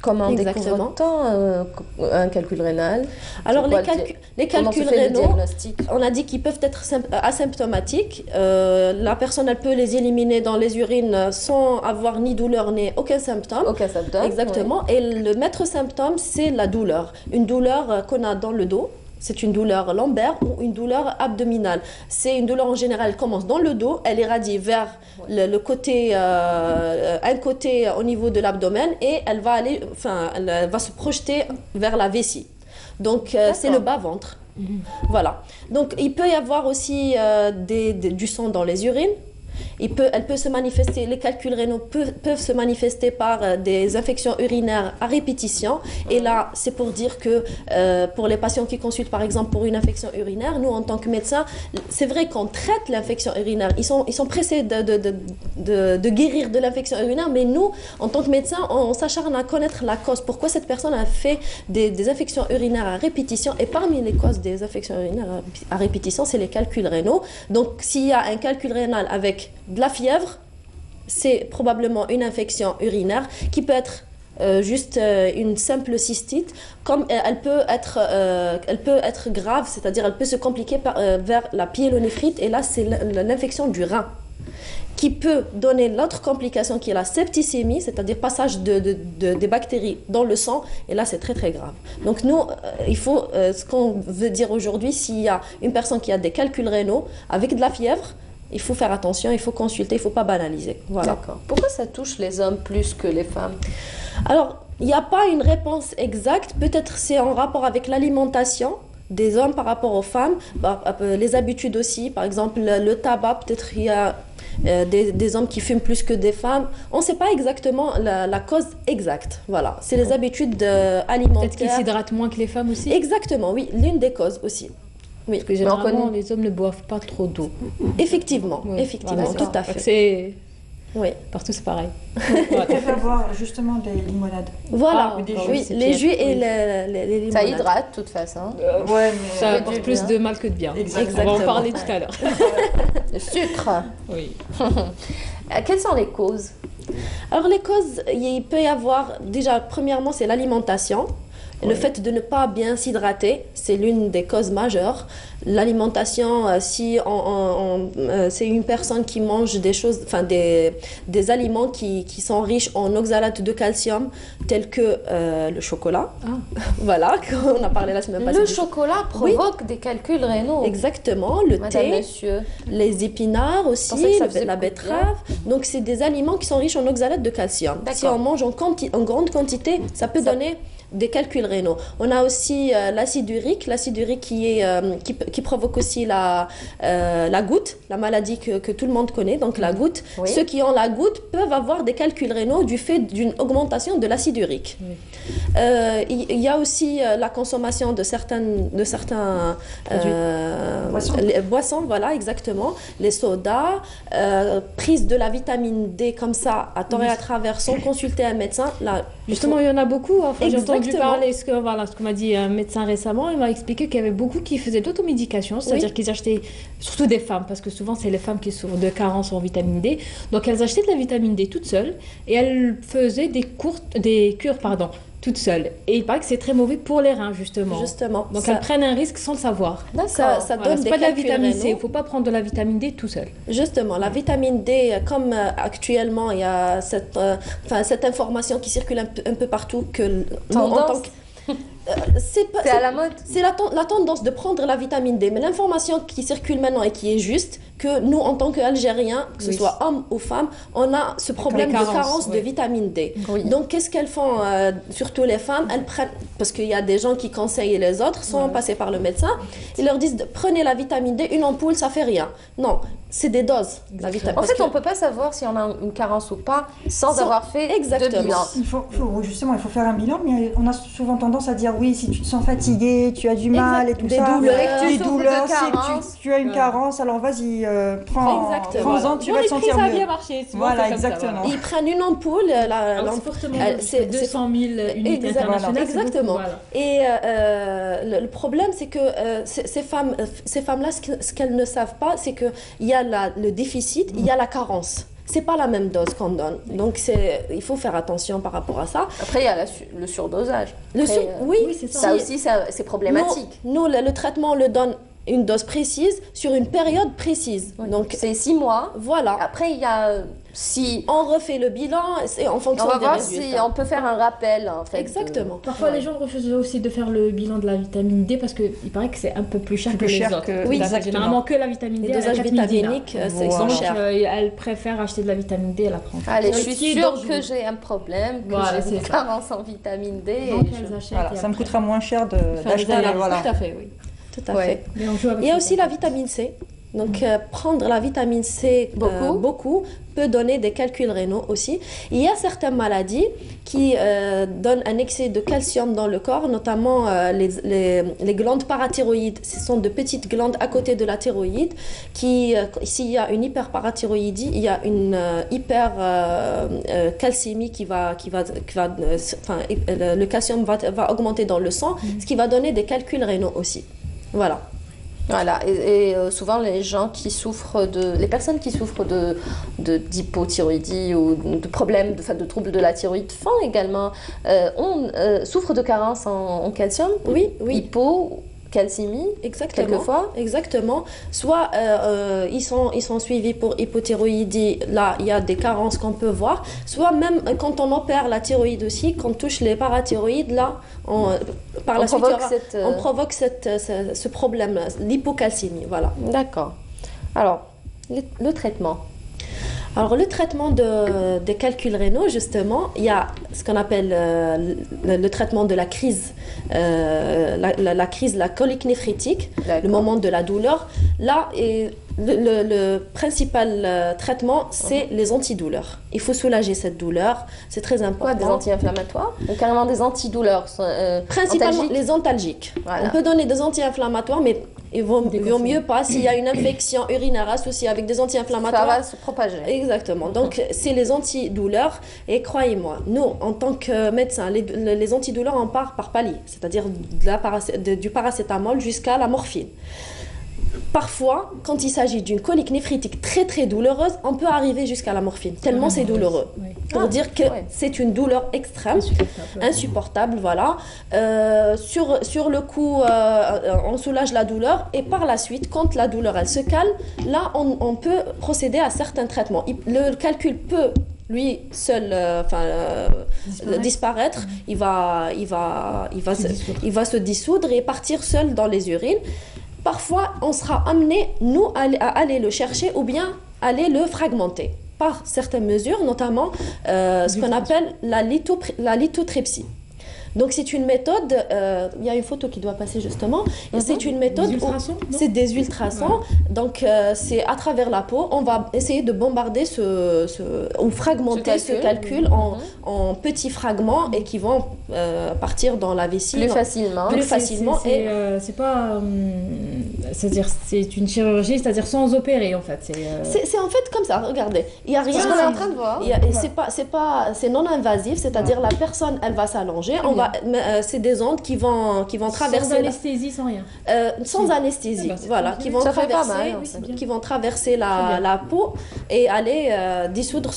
Comment
découvre-t-on
un calcul rénal?
Alors, les calculs rénaux, on a dit qu'ils peuvent être asymptomatiques. La personne, elle peut les éliminer dans les urines sans avoir ni douleur ni aucun symptôme.
Aucun symptôme.
Exactement. Oui. Et le maître symptôme, c'est la douleur. Une douleur qu'on a dans le dos. C'est une douleur lombaire ou une douleur abdominale. C'est une douleur en général, elle commence dans le dos, elle irradie vers le côté, un côté au niveau de l'abdomen, et elle va se projeter vers la vessie. Donc c'est le bas-ventre. Voilà. Donc il peut y avoir aussi du sang dans les urines. Elle peut se manifester, les calculs rénaux peuvent se manifester par des infections urinaires à répétition. Et là, c'est pour dire que pour les patients qui consultent par exemple pour une infection urinaire, nous en tant que médecins, c'est vrai qu'on traite l'infection urinaire. Ils sont pressés de guérir de l'infection urinaire, mais nous, en tant que médecins, on s'acharne à connaître la cause. Pourquoi cette personne a fait des infections urinaires à répétition? Et parmi les causes des infections urinaires à répétition, c'est les calculs rénaux. Donc, s'il y a un calcul rénal avec de la fièvre, c'est probablement une infection urinaire qui peut être juste une simple cystite, comme elle peut être grave, c'est-à-dire elle peut se compliquer vers la pyélonéphrite, et là c'est l'infection du rein qui peut donner l'autre complication qui est la septicémie, c'est-à-dire passage des bactéries dans le sang, et là c'est très très grave. Donc nous, il faut, ce qu'on veut dire aujourd'hui, s'il y a une personne qui a des calculs rénaux avec de la fièvre, il faut faire attention, il faut consulter, il ne faut pas banaliser. Voilà.
D'accord. Pourquoi ça touche les hommes plus que les femmes?
Alors, il n'y a pas une réponse exacte. Peut-être c'est en rapport avec l'alimentation des hommes par rapport aux femmes. Les habitudes aussi, par exemple le tabac, peut-être il y a des hommes qui fument plus que des femmes. On ne sait pas exactement la cause exacte. Voilà, c'est les habitudes alimentaires.
Peut-être qu'ils s'hydratent moins que les femmes aussi.
Exactement, oui, l'une des causes aussi. Oui.
Parce que généralement, les hommes ne boivent pas trop d'eau.
Effectivement,
oui,
effectivement,
voilà,
tout à fait.
C'est...
Oui.
Partout, c'est pareil.
Je préfère boire justement des limonades.
Voilà,
des jus.
oui, les jus et les limonades.
Ça hydrate, de toute façon.
Ouais, mais
ça apporte plus de mal que de bien.
Exactement.
On va en parler tout à l'heure.
Le sucre.
Oui.
Quelles sont les causes?
Alors, les causes, il peut y avoir, déjà, premièrement, c'est l'alimentation. Le fait de ne pas bien s'hydrater, c'est l'une des causes majeures. L'alimentation, si c'est une personne qui mange des choses, enfin des aliments qui sont riches en oxalate de calcium, tels que le chocolat. Voilà, on a parlé la semaine passée.
Le chocolat provoque des calculs rénaux.
Exactement, le thé,
monsieur.
les épinards aussi, la betterave. Donc c'est des aliments qui sont riches en oxalate de calcium. Si on mange en grande quantité, ça peut donner des calculs rénaux. On a aussi l'acide urique qui provoque aussi la goutte, la maladie que tout le monde connaît, donc la goutte. Ceux qui ont la goutte peuvent avoir des calculs rénaux du fait d'une augmentation de l'acide urique. Il y a aussi la consommation de certains boissons, voilà, exactement, les sodas, prise de la vitamine D comme ça, à tort et à travers, sans consulter un médecin. Là,
justement, il y en a beaucoup. Enfin, j'ai entendu parler, ce que m'a dit un médecin récemment, il m'a expliqué qu'il y avait beaucoup qui faisaient de l'automédication, c'est-à-dire qu'ils achetaient, surtout des femmes, parce que souvent c'est les femmes qui souffrent de carence en vitamine D, donc elles achetaient de la vitamine D toutes seules et elles faisaient des cures toutes seules. Et il paraît que c'est très mauvais pour les reins, justement. Donc elles prennent un risque sans le savoir.
Ça donne des
pas de la
calculs
vitamine C, il
rénaux.
ne faut pas prendre de la vitamine D tout seul.
Justement, la vitamine D, comme actuellement il y a cette information qui circule un peu partout que nous, en tant que c'est
à la mode.
C'est la tendance de prendre la vitamine D. Mais l'information qui circule maintenant et qui est juste, que nous, en tant qu'Algériens, que ce soit hommes ou femmes, on a ce problème de carence de vitamine D. Donc, qu'est-ce qu'elles font, surtout les femmes? Elles prennent, parce qu'il y a des gens qui conseillent les autres, sans passer par le médecin, ils leur disent, prenez la vitamine D, une ampoule, ça fait rien. Non, c'est des doses, la vitamine D.
En fait, on ne peut pas savoir si on a une carence ou pas sans avoir fait de bilan.
Justement, il faut faire un bilan, mais on a souvent tendance à dire oui, si tu te sens fatigué, tu as du mal et tout ça. Des douleurs, si tu as une carence, alors vas-y, prends-en, tu vas te sentir mieux.
Ça a bien marché.
Voilà, exactement.
Ils prennent une ampoule,
c'est 200 000 unités internationales.
Exactement. Et le problème, c'est que ces femmes-là, ce qu'elles ne savent pas, c'est qu'il y a le déficit, il y a la carence. C'est pas la même dose qu'on donne. Donc, il faut faire attention par rapport à ça.
Après, il y a le surdosage.
Oui,
c'est ça. Ça aussi, c'est problématique.
Nous, le traitement, on le donne une dose précise sur une période précise. Donc,
c'est 6 mois.
Voilà.
Après, il y a... Si
on refait le bilan, c'est en fonction des résultats.
On va voir si on peut faire un rappel, en fait.
Exactement.
Parfois, les gens refusent aussi de faire le bilan de la vitamine D parce qu'il paraît que c'est un peu plus cher que les autres.
Oui,
généralement que la vitamine D.
Les dosages vitaminiques, c'est cher.
Elles préfèrent acheter de la vitamine D et la prendre.
Allez, je suis sûre que j'ai un problème, que j'ai une carence en vitamine D.
Donc, elles achètent.
Ça me coûtera moins cher d'acheter.
Tout à fait, oui.
Tout à fait. Il y a aussi la vitamine C. Donc, prendre la vitamine C beaucoup peut donner des calculs rénaux aussi. Il y a certaines maladies qui donnent un excès de calcium dans le corps, notamment les glandes parathyroïdes. Ce sont de petites glandes à côté de la thyroïde qui, s'il y a une hyperparathyroïdie, il y a une hypercalcémie le calcium va augmenter dans le sang, ce qui va donner des calculs rénaux aussi. Voilà.
Et souvent les personnes qui souffrent d'hypothyroïdie ou de problèmes, de troubles de la thyroïde font également, souffrent de carence en calcium.
Oui.
Hypocalcémie, quelquefois.
Exactement. Soit ils sont suivis pour hypothyroïdie, là il y a des carences qu'on peut voir, soit même quand on opère la thyroïde aussi, quand on touche les parathyroïdes, là on provoque ce problème, l'hypocalcémie. Voilà.
D'accord. Alors, le traitement.
Alors, le traitement des calculs rénaux, justement, il y a ce qu'on appelle le traitement de la crise, la colique néphritique, le moment de la douleur. Là, le principal traitement, c'est les antidouleurs. Il faut soulager cette douleur, c'est très important.
Quoi, des anti-inflammatoires ou carrément des antidouleurs?
Principalement les antalgiques. Voilà. On peut donner des anti-inflammatoires, mais il vaut mieux pas s'il y a une infection urinaire associée avec des anti-inflammatoires.
Ça va se propager.
Exactement. Donc, c'est les antidouleurs. Et croyez-moi, nous, en tant que médecins, les antidouleurs, on part par palier, c'est-à-dire du paracétamol jusqu'à la morphine. Parfois, quand il s'agit d'une colique néphritique très très douloureuse, on peut arriver jusqu'à la morphine, tellement c'est douloureux. Pour dire que c'est une douleur extrême, insupportable, voilà. Sur le coup, on soulage la douleur et par la suite, quand la douleur elle se calme, là on peut procéder à certains traitements. Le calcul peut lui seul disparaître, il va se dissoudre et partir seul dans les urines. Parfois, on sera amené, nous, à aller le chercher ou bien aller le fragmenter par certaines mesures, notamment ce qu'on appelle la lithotripsie. Donc c'est une méthode, il y a une photo qui doit passer justement, c'est une méthode où c'est des ultrasons, donc c'est à travers la peau, on va essayer de bombarder ou fragmenter ce calcul en petits fragments et qui vont partir dans la vessie
plus facilement.
C'est pas, c'est-à-dire c'est une chirurgie, c'est-à-dire sans opérer en fait.
C'est en fait comme ça, regardez, il y a rien.
C'est ce qu'on est en train de voir.
C'est non invasif, c'est-à-dire la personne elle va s'allonger. C'est des ondes qui vont traverser.
Sans anesthésie, sans rien.
Sans anesthésie, voilà, qui vont traverser la peau et aller dissoudre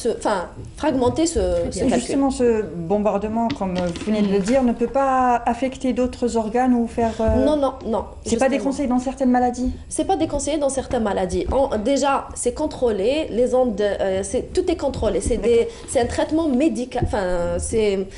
fragmenter ce calcul.
Justement, ce bombardement, comme vous venez de le dire, ne peut pas affecter d'autres organes ou faire.
Non.
C'est pas déconseillé dans certaines maladies.
C'est pas déconseillé dans certaines maladies. Déjà, c'est contrôlé. Les ondes, tout est contrôlé. C'est un traitement médical. Enfin, c'est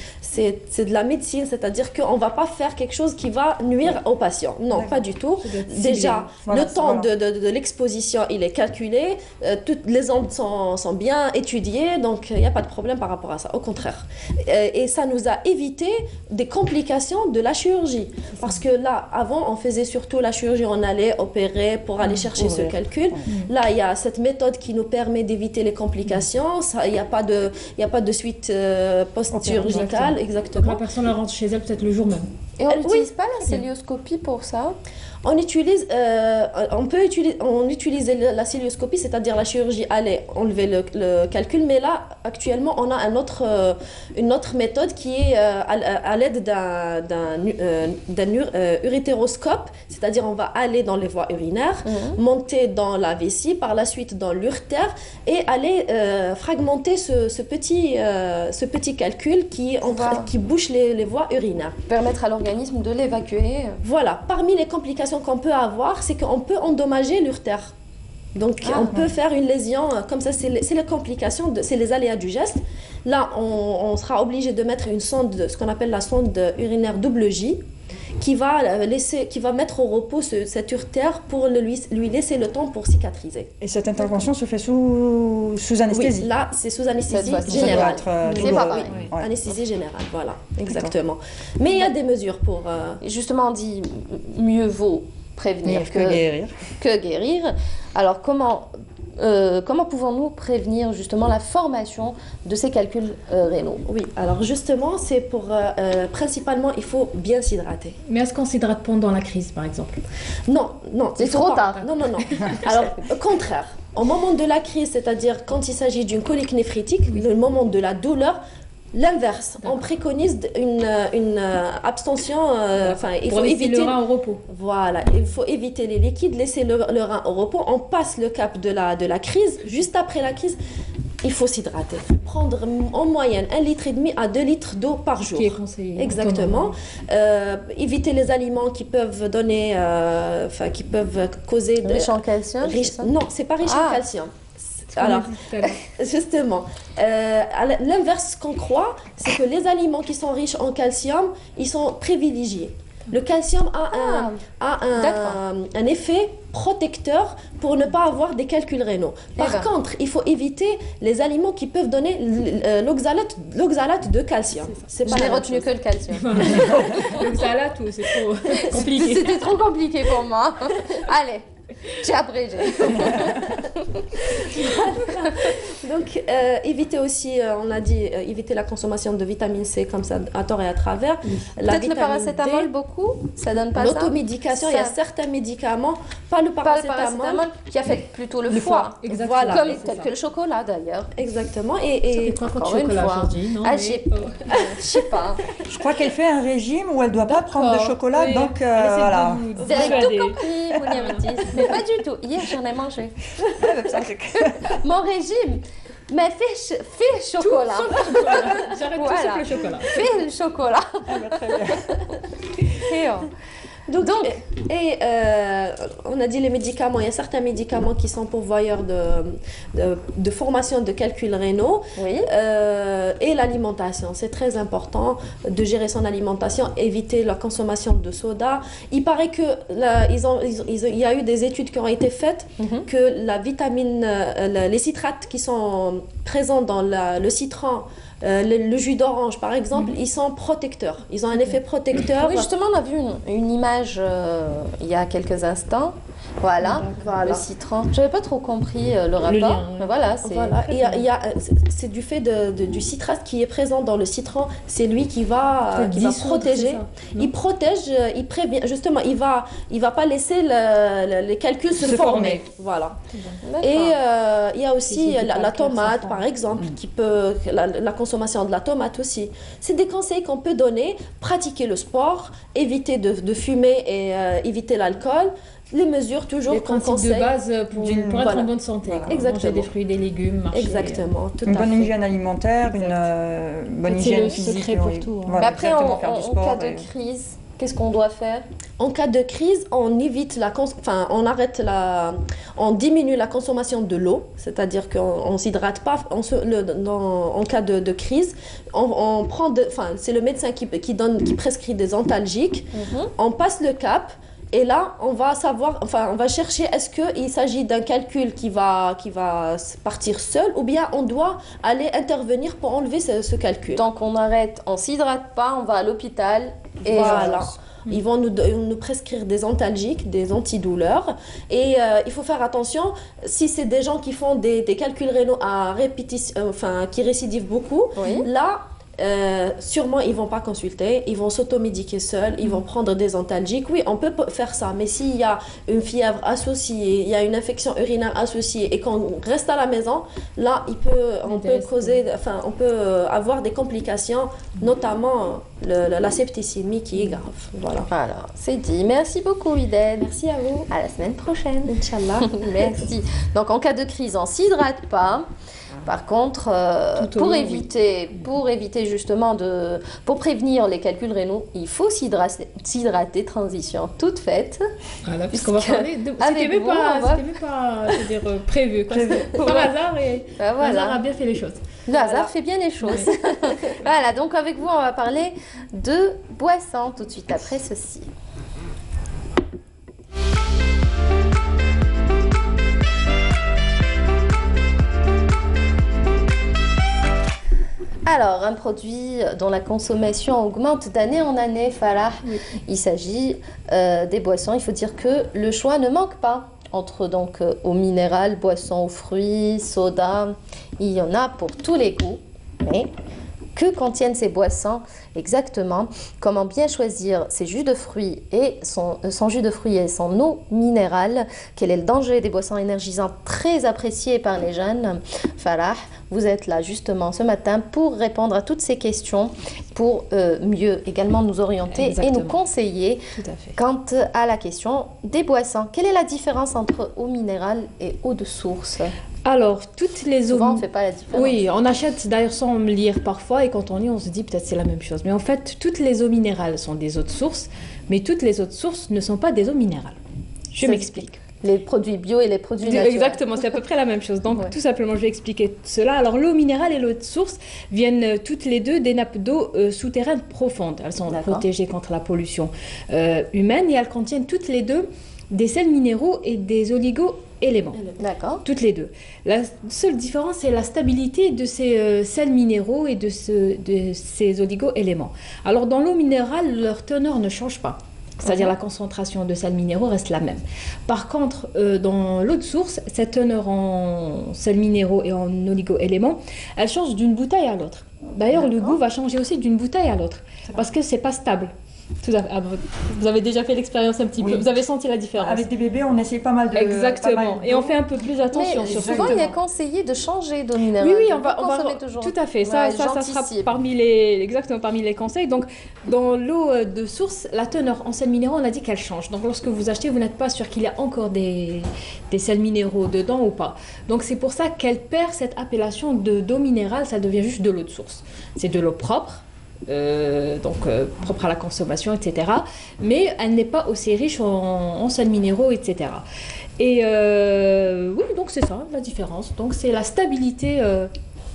de la médecine, c'est-à-dire qu'on ne va pas faire quelque chose qui va nuire au patient. Non, pas du tout. Déjà, le temps de l'exposition, il est calculé, toutes les ondes sont bien étudiées, donc il n'y a pas de problème par rapport à ça, au contraire. Et ça nous a évité des complications de la chirurgie. Parce que là, avant, on faisait surtout la chirurgie, on allait opérer pour aller chercher ce calcul. Là, il y a cette méthode qui nous permet d'éviter les complications, il n'y a pas de suite post-chirurgicale, exactement.
La personne rentre chez elle peut-être le jour même.
Et on n'utilise pas la célioscopie pour ça?
On utilise la célioscopie, c'est-à-dire la chirurgie, aller enlever le calcul, mais là, actuellement, on a une autre méthode qui est à l'aide d'un urétéroscope, c'est-à-dire on va aller dans les voies urinaires, monter dans la vessie, par la suite dans l'urtère, et aller fragmenter ce petit calcul qui bouche les voies urinaires.
Permettre à l'organisme de l'évacuer.
Voilà, parmi les complications qu'on peut avoir, c'est qu'on peut endommager l'urtère. Donc on peut faire une lésion, comme ça c'est les complications, c'est les aléas du geste. Là on sera obligé de mettre une sonde, ce qu'on appelle la sonde urinaire double J, qui va mettre au repos cette urtère pour lui laisser le temps pour cicatriser.
Et cette intervention se fait sous anesthésie?
Oui, là c'est sous anesthésie générale. C'est pas pareil. Anesthésie générale, voilà, exactement. Mais il y a des mesures pour...
Justement, on dit mieux vaut prévenir que guérir. Alors comment pouvons-nous prévenir justement la formation de ces calculs rénaux?
Oui, alors justement, c'est pour principalement, il faut bien s'hydrater.
Mais est-ce qu'on s'hydrate pendant la crise, par exemple?
Non.
C'est trop tard.
Non. Alors, au contraire, au moment de la crise, c'est-à-dire quand il s'agit d'une colique néphritique, le moment de la douleur, l'inverse, on préconise une abstention, il faut éviter
le rein au repos.
Voilà, il faut éviter les liquides, laisser le rein au repos. On passe le cap de la crise. Juste après la crise, il faut s'hydrater. Prendre en moyenne 1,5 litre à 2 litres d'eau par jour.
Qui est conseillé.
Exactement. Éviter les aliments qui peuvent donner, qui peuvent causer
riche en calcium.
Non, c'est pas riche en calcium. Alors, justement, l'inverse qu'on croit, c'est que les aliments qui sont riches en calcium, ils sont privilégiés. Le calcium a un effet protecteur pour ne pas avoir des calculs rénaux. Par contre, il faut éviter les aliments qui peuvent donner l'oxalate de calcium.
Je n'ai retenu que le calcium.
L'oxalate, c'est trop compliqué.
C'était trop compliqué pour moi. Allez. J'ai abrégé.
Donc, éviter aussi, on a dit, éviter la consommation de vitamine C comme ça, à tort et à travers.
Peut-être le paracétamol, beaucoup, ça donne pas ça.
L'automédication, il y a certains médicaments, pas le paracétamol
qui affecte plutôt le foie.
Exactement.
Voilà. Comme tel que le chocolat d'ailleurs.
Exactement. Et
encore une fois, je sais pas.
Je crois qu'elle fait un régime où elle ne doit pas prendre de chocolat, donc voilà.
Vous avez tout compris, Mounia me dit. Mais pas du tout. Hier, j'en ai mangé. Mon régime, mais fais le chocolat.
J'arrête tout sauf le chocolat.
Fais le chocolat.
Très bien.
Donc, on a dit les médicaments, il y a certains médicaments qui sont pourvoyeurs de formation de calculs rénaux, et l'alimentation. C'est très important de gérer son alimentation, éviter la consommation de soda. Il paraît que il y a eu des études qui ont été faites que la vitamine, les citrates qui sont présents dans le citron, le jus d'orange par exemple, ils sont protecteurs, ils ont un effet protecteur.
Oui, justement, on a vu une image il y a quelques instants. Voilà, le citron. Je n'avais pas trop compris le rapport. Mais voilà,
c'est du fait du citrate qui est présent dans le citron. C'est lui qui va protéger. Il protège, il prévient. Justement, il va pas laisser les calculs se former. Voilà. Et il y a aussi la tomate, par exemple, qui peut la consommation de la tomate aussi. C'est des conseils qu'on peut donner. Pratiquer le sport, éviter de fumer et éviter l'alcool. Les mesures toujours qu'on conseille.
Les principes de base pour être en bonne santé.
Exactement.
Manger des fruits, des légumes, marcher.
Exactement.
Une bonne hygiène alimentaire, une bonne hygiène physique.
C'est le secret pour tout.
Voilà, après, en cas de crise, qu'est-ce qu'on doit faire?
En cas de crise, on évite on diminue la consommation de l'eau, c'est-à-dire qu'on ne s'hydrate pas en cas de crise. On prend c'est le médecin qui prescrit des antalgiques. On passe le cap. Et là, on va chercher est-ce qu'il s'agit d'un calcul qui va partir seul ou bien on doit aller intervenir pour enlever ce calcul.
Donc on arrête, on ne s'hydrate pas, on va à l'hôpital et
voilà. Ils vont nous prescrire des antalgiques, des antidouleurs. Et il faut faire attention, si c'est des gens qui font des calculs rénaux à répétition, qui récidivent beaucoup, là, sûrement ils vont pas consulter, ils vont s'automédiquer seuls, ils vont prendre des antalgiques. Oui, on peut faire ça, mais s'il y a une fièvre associée, il y a une infection urinaire associée et qu'on reste à la maison, là on peut avoir des complications, notamment la septicémie qui est grave. Voilà,
c'est dit. Merci beaucoup Iden.
Merci à vous.
À la semaine prochaine.
Inch'Allah.
Merci. Donc en cas de crise, on s'hydrate pas. Par contre, pour éviter justement pour prévenir les calculs rénaux, il faut s'hydrater, transition toute faite.
Voilà, puisqu'on va parler de... C'était même pas prévu. Par hasard, le hasard a bien fait les choses.
Le hasard fait bien les choses. Voilà, donc avec vous, on va parler de boissons tout de suite après ceci. Alors, un produit dont la consommation augmente d'année en année, Farah, il s'agit des boissons. Il faut dire que le choix ne manque pas entre donc eau minérale, boissons aux fruits, soda. Il y en a pour tous les goûts. Mais que contiennent ces boissons exactement? Comment bien choisir ses jus de fruits et son jus de fruits et son eau minérale? Quel est le danger des boissons énergisantes très appréciées par les jeunes? Farah, vous êtes là justement ce matin pour répondre à toutes ces questions, pour mieux également nous orienter et nous conseiller quant à la question des boissons. Quelle est la différence entre eau minérale et eau de source?
Alors, toutes les eaux...
Souvent, on ne fait pas la différence.
Oui, on achète d'ailleurs sans lire parfois et quand on lit, on se dit peut-être c'est la même chose. Mais en fait, toutes les eaux minérales sont des eaux de source, mais toutes les eaux de source ne sont pas des eaux minérales. Je m'explique.
Les produits bio et les produits naturels.
Exactement, c'est à peu près la même chose. Donc, tout simplement, je vais expliquer cela. Alors, l'eau minérale et l'eau de source viennent toutes les deux des nappes d'eau souterraines profondes. Elles sont protégées contre la pollution humaine et elles contiennent toutes les deux des sels minéraux et des oligo-éléments.
D'accord.
Toutes les deux. La seule différence, c'est la stabilité de ces sels minéraux et de ces oligo-éléments. Alors, dans l'eau minérale, leur teneur ne change pas. C'est-à-dire la concentration de sels minéraux reste la même. Par contre, dans l'eau de source, cette teneur en sels minéraux et en oligo-éléments, elle change d'une bouteille à l'autre. D'ailleurs, le goût va changer aussi d'une bouteille à l'autre, parce que c'est pas stable. Tout à fait. Ah, vous avez déjà fait l'expérience un petit peu, vous avez senti la différence.
Avec des bébés, on essaye pas mal de...
Exactement, et on fait un peu plus attention.
Mais souvent, il est conseillé de changer d'eau minérale.
Oui, on va toujours. Tout à fait, ça sera parmi les conseils. Donc, dans l'eau de source, la teneur en sels minéraux, on a dit qu'elle change. Donc, lorsque vous achetez, vous n'êtes pas sûr qu'il y a encore des sels minéraux dedans ou pas. Donc, c'est pour ça qu'elle perd cette appellation d'eau minérale, ça devient juste de l'eau de source. C'est de l'eau propre. Propre à la consommation, etc. Mais elle n'est pas aussi riche en sels minéraux, etc. Et oui, donc c'est ça la différence. Donc c'est la stabilité de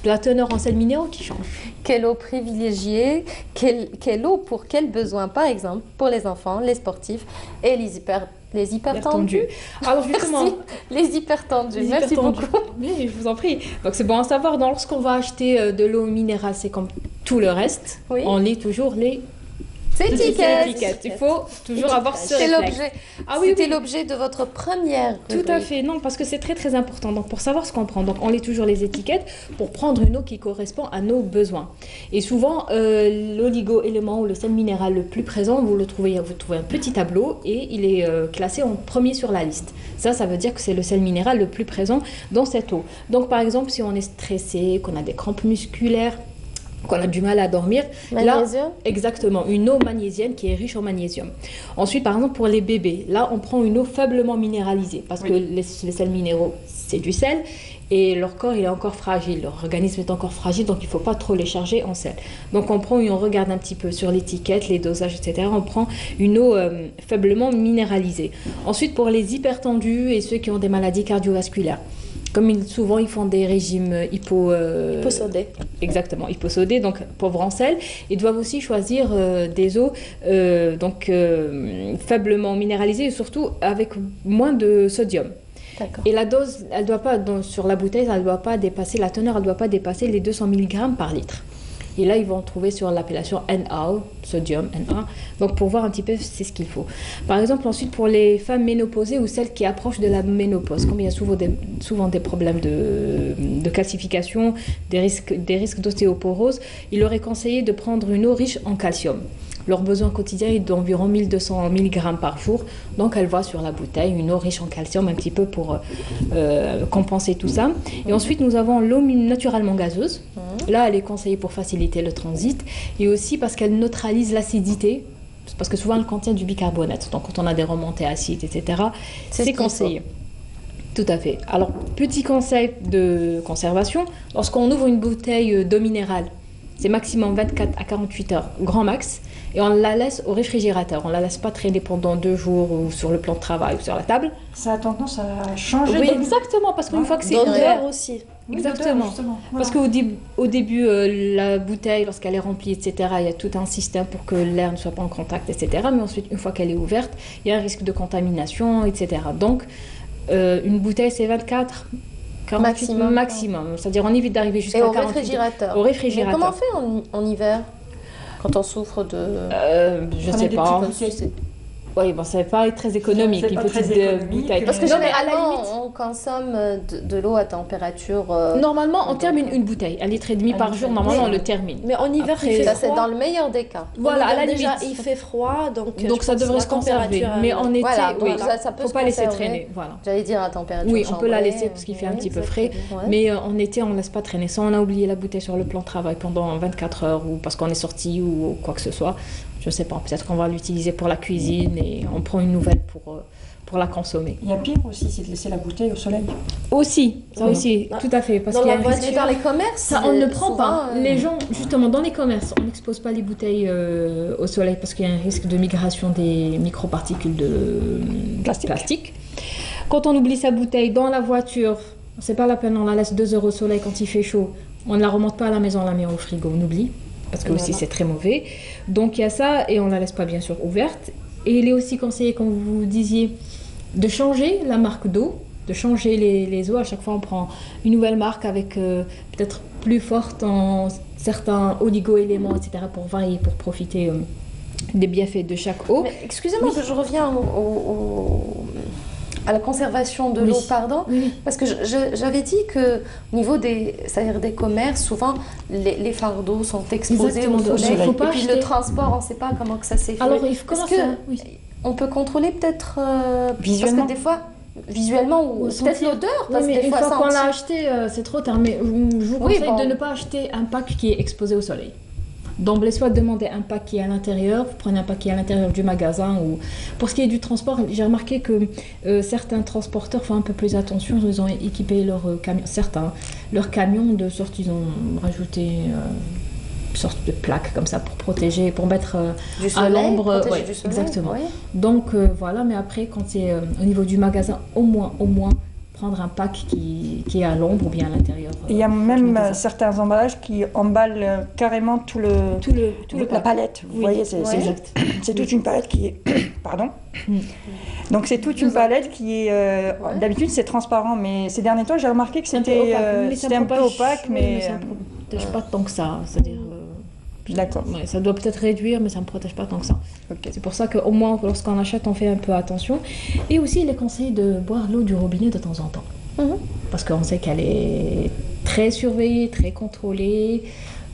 la teneur en sels minéraux qui change.
Quelle eau privilégiée, quelle eau pour quels besoins, par exemple, pour les enfants, les sportifs et les hypertendus.
Alors justement,
les hypertendus. Merci beaucoup.
Oui, je vous en prie. Donc c'est bon à savoir, lorsqu'on va acheter de l'eau minérale, c'est comme tout le reste, on lit toujours les étiquettes. Il faut toujours avoir ce réflexe.
C'était l'objet de votre première rubrique.
Tout à fait, non, parce que c'est très très important. Donc pour savoir ce qu'on prend, donc on lit toujours les étiquettes pour prendre une eau qui correspond à nos besoins. Et souvent, l'oligo-élément ou le sel minéral le plus présent, vous trouvez un petit tableau et il est classé en premier sur la liste. Ça veut dire que c'est le sel minéral le plus présent dans cette eau. Donc par exemple, si on est stressé, qu'on a des crampes musculaires, qu'on a du mal à dormir.
Magnésium ?
Là, exactement, une eau magnésienne qui est riche en magnésium. Ensuite, par exemple, pour les bébés, là, on prend une eau faiblement minéralisée parce que les sels minéraux, c'est du sel et leur corps, il est encore fragile, leur organisme est encore fragile, donc il ne faut pas trop les charger en sel. Donc, on regarde un petit peu sur l'étiquette, les dosages, etc. On prend une eau faiblement minéralisée. Ensuite, pour les hypertendus et ceux qui ont des maladies cardiovasculaires, comme souvent ils font des régimes
hyposodés.
Exactement, hyposodés, donc pauvres en sel, ils doivent aussi choisir des eaux faiblement minéralisées et surtout avec moins de sodium. Et la dose, elle doit pas, sur la bouteille, elle doit pas dépasser, la teneur, elle ne doit pas dépasser les 200 mg par litre. Et là, ils vont trouver sur l'appellation Na, sodium, Na. Donc, pour voir un petit peu, c'est ce qu'il faut. Par exemple, ensuite, pour les femmes ménopausées ou celles qui approchent de la ménopause, comme il y a souvent des problèmes de calcification, des risques d'ostéoporose, il leur est conseillé de prendre une eau riche en calcium. Leur besoin quotidien est d'environ 1200 mg par jour. Donc, elle voit sur la bouteille une eau riche en calcium un petit peu pour compenser tout ça. Et ensuite, nous avons l'eau naturellement gazeuse. Là, elle est conseillée pour faciliter le transit et aussi parce qu'elle neutralise l'acidité. Parce que souvent, elle contient du bicarbonate. Donc, quand on a des remontées acides, etc., c'est conseillé. Tout à fait. Alors, petit conseil de conservation. Lorsqu'on ouvre une bouteille d'eau minérale, c'est maximum 24 à 48 heures, grand max. Et on la laisse au réfrigérateur. On ne la laisse pas traîner pendant 2 jours ou sur le plan de travail ou sur la table.
Ça a tendance à changer.
Oui, exactement, parce qu'une fois que c'est
ouvert aussi.
Exactement. Parce qu'au début, la bouteille, lorsqu'elle est remplie, etc., il y a tout un système pour que l'air ne soit pas en contact, etc. Mais ensuite, une fois qu'elle est ouverte, il y a un risque de contamination, etc. Donc, une bouteille, c'est 24 48 maximum. C'est-à-dire, on évite d'arriver jusqu'à 48.
Au réfrigérateur. Mais comment on fait en hiver quand on souffre de...
je ne sais pas. Oui, bon, ça ne va pas être très économique, une petite bouteille.
Parce que généralement, on consomme de l'eau à température...
Normalement, on termine une bouteille. 1,5 litre par jour, normalement, on le termine.
Mais en hiver, il fait froid.
Ça, c'est dans le meilleur des cas.
Voilà, à la limite.
Déjà, il fait froid, donc
ça devrait se conserver. Mais en été, oui,
ça peut
faut pas laisser traîner. Voilà.
J'allais dire à température
Oui, on peut la laisser parce qu'il fait un petit peu frais. Mais en été, on ne laisse pas traîner. Si on a oublié la bouteille sur le plan de travail pendant 24 heures ou parce qu'on est sorti ou quoi que ce soit, je ne sais pas, peut-être qu'on va l'utiliser pour la cuisine et on prend une nouvelle pour la consommer.
Il y a pire aussi, c'est de laisser la bouteille au soleil.
Aussi, ça aussi, tout à fait. Parce
dans
qu'il y a
la voiture, dans les commerces,
ça, on ne prend pas. Les gens, justement, dans les commerces, on n'expose pas les bouteilles au soleil parce qu'il y a un risque de migration des microparticules de plastique. Quand on oublie sa bouteille dans la voiture, c'est pas la peine, on la laisse 2 heures au soleil quand il fait chaud. On ne la remonte pas à la maison, on la met au frigo, on oublie. Parce que aussi c'est très mauvais. Donc il y a ça et on ne la laisse pas bien sûr ouverte. Et il est aussi conseillé, comme vous disiez, de changer la marque d'eau, de changer les eaux. À chaque fois on prend une nouvelle marque avec peut-être plus forte en certains oligo-éléments, etc. pour varier, pour profiter des bienfaits de chaque eau.
Excusez-moi que je reviens à la conservation de l'eau, pardon, parce que j'avais dit que au niveau c'est-à-dire des commerces, souvent les fardeaux sont exposés au soleil, et puis le transport, on ne sait pas comment que ça s'est fait.
Alors, il faut
on peut contrôler peut-être visuellement, parce que des fois visuellement ou peut-être l'odeur, parce que
une fois qu'on l'a acheté, c'est trop tard. Mais je vous conseille de ne pas acheter un pack qui est exposé au soleil. D'emblée, soit demander un pack qui est à l'intérieur, vous prenez un pack qui est à l'intérieur du magasin. Ou... Pour ce qui est du transport, j'ai remarqué que certains transporteurs font un peu plus attention. Ils ont équipé leurs camions de sorte, ils ont rajouté une sorte de plaque comme ça pour protéger, pour mettre
du soleil,
à l'ombre.
Du soleil,
exactement. Donc voilà, mais après, quand c'est au niveau du magasin, au moins, prendre un pack qui est à l'ombre ou bien à l'intérieur.
Il y a même certains emballages qui emballent carrément tout la palette. Vous voyez, c'est toute une palette qui est... Pardon. Donc c'est toute une palette qui est... D'habitude c'est transparent, mais ces derniers temps j'ai remarqué que c'était un peu opaque, mais...
ça ne protège pas tant que ça. C'est-à-dire...
D'accord.
Ouais, ça doit peut-être réduire, mais ça ne protège pas tant que ça. Okay. C'est pour ça qu'au moins, lorsqu'on achète, on fait un peu attention. Et aussi, il est conseillé de boire l'eau du robinet de temps en temps. Parce qu'on sait qu'elle est très surveillée, très contrôlée.